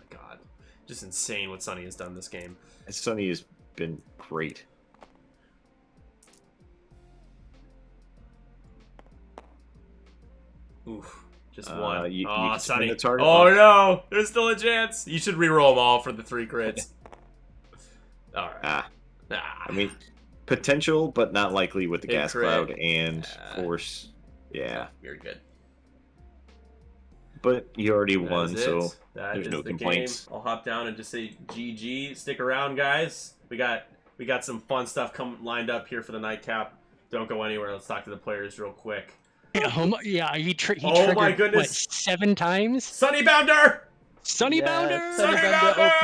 god. Just insane what Sunny has done this game. Sunny has been great. Oof. Just one. You Oh, can spin Sunny. the target Oh box. no! There's still a chance. You should re-roll them all for the 3 crits. Alright. I mean, potential, but not likely with the Hit gas crit. cloud and force. Yeah, You're good. but you already That won, is so it. That there's is no the complaints. game. I'll hop down and just say GG. Stick around, guys. We got some fun stuff lined up here for the nightcap. Don't go anywhere. Let's talk to the players real quick. Yeah, he Oh triggered, my goodness. what, 7 times? Sunny Bounder! Sunny Bounder! Sunny Bounder OP,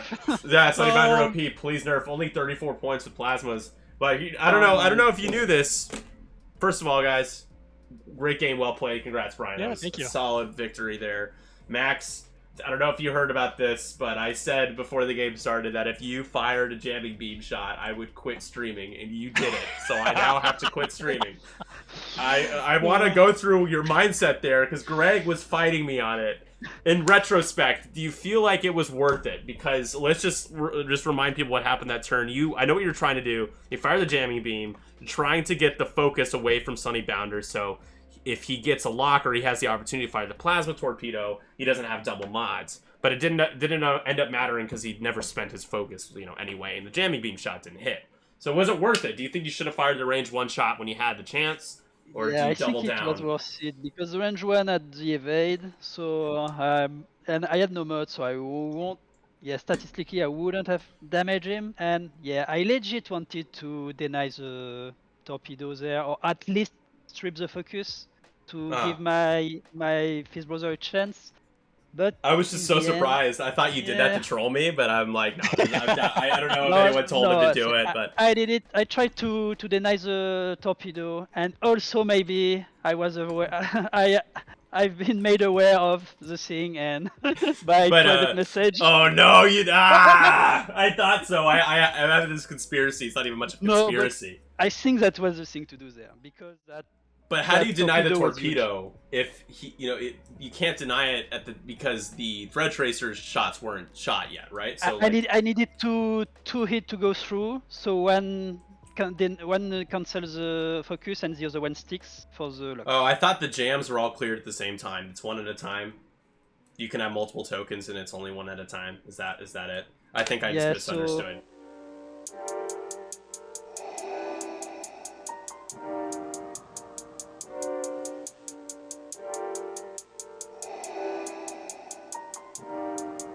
please nerf. Yeah, Sunny Bounder OP. Please nerf. Only 34 points with plasmas. But I don't know. I don't know if you knew this. First of all, guys, great game, well played. Congrats, Brian. Yeah, That was thank you. a solid victory there. Max, I don't know if you heard about this, but I said before the game started that if you fired a jamming beam shot, I would quit streaming, and you did it. So I now have to quit streaming. I want to go through your mindset there because Greg was fighting me on it. In retrospect, do you feel like it was worth it? Because let's just remind people what happened that turn. I know what you're trying to do. You fire the jamming beam, you're trying to get the focus away from Sunny Bounder, so if he gets a lock or he has the opportunity to fire the plasma torpedo, he doesn't have double mods. But it didn't end up mattering because he never spent his focus, anyway, and the jamming beam shot didn't hit. So was it worth it? Do you think you should have fired the range 1 shot when you had the chance? Or Yeah, do you I double think it down? was worth it because the range 1 had the evade, so and I had no mod, so I won't. Yeah, statistically, I wouldn't have damaged him, and yeah, I legit wanted to deny the torpedo there, or at least strip the focus to give my Fizz brother a chance. But I was just so in the end- surprised. I thought you did that Yeah. to troll me, but I'm like, no, I don't know if No, anyone told him to do so it, but I did it. I tried to deny the torpedo, and also maybe I was aware. I've been made aware of the thing and by But, private message. oh no, I thought so. I have this conspiracy. It's not even much of a No, but- conspiracy. I think that was the thing to do there because that. But how do you that deny the torpedo was torpedo if he, you can't deny it because the thread tracer's shots weren't shot yet, right? So I needed two hit to go through, so one cancels the focus and the other one sticks for the lock. Oh, I thought the jams were all cleared at the same time. It's one at a time. You can have multiple tokens and it's only one at a time. Is that it? I think I just Yeah, misunderstood.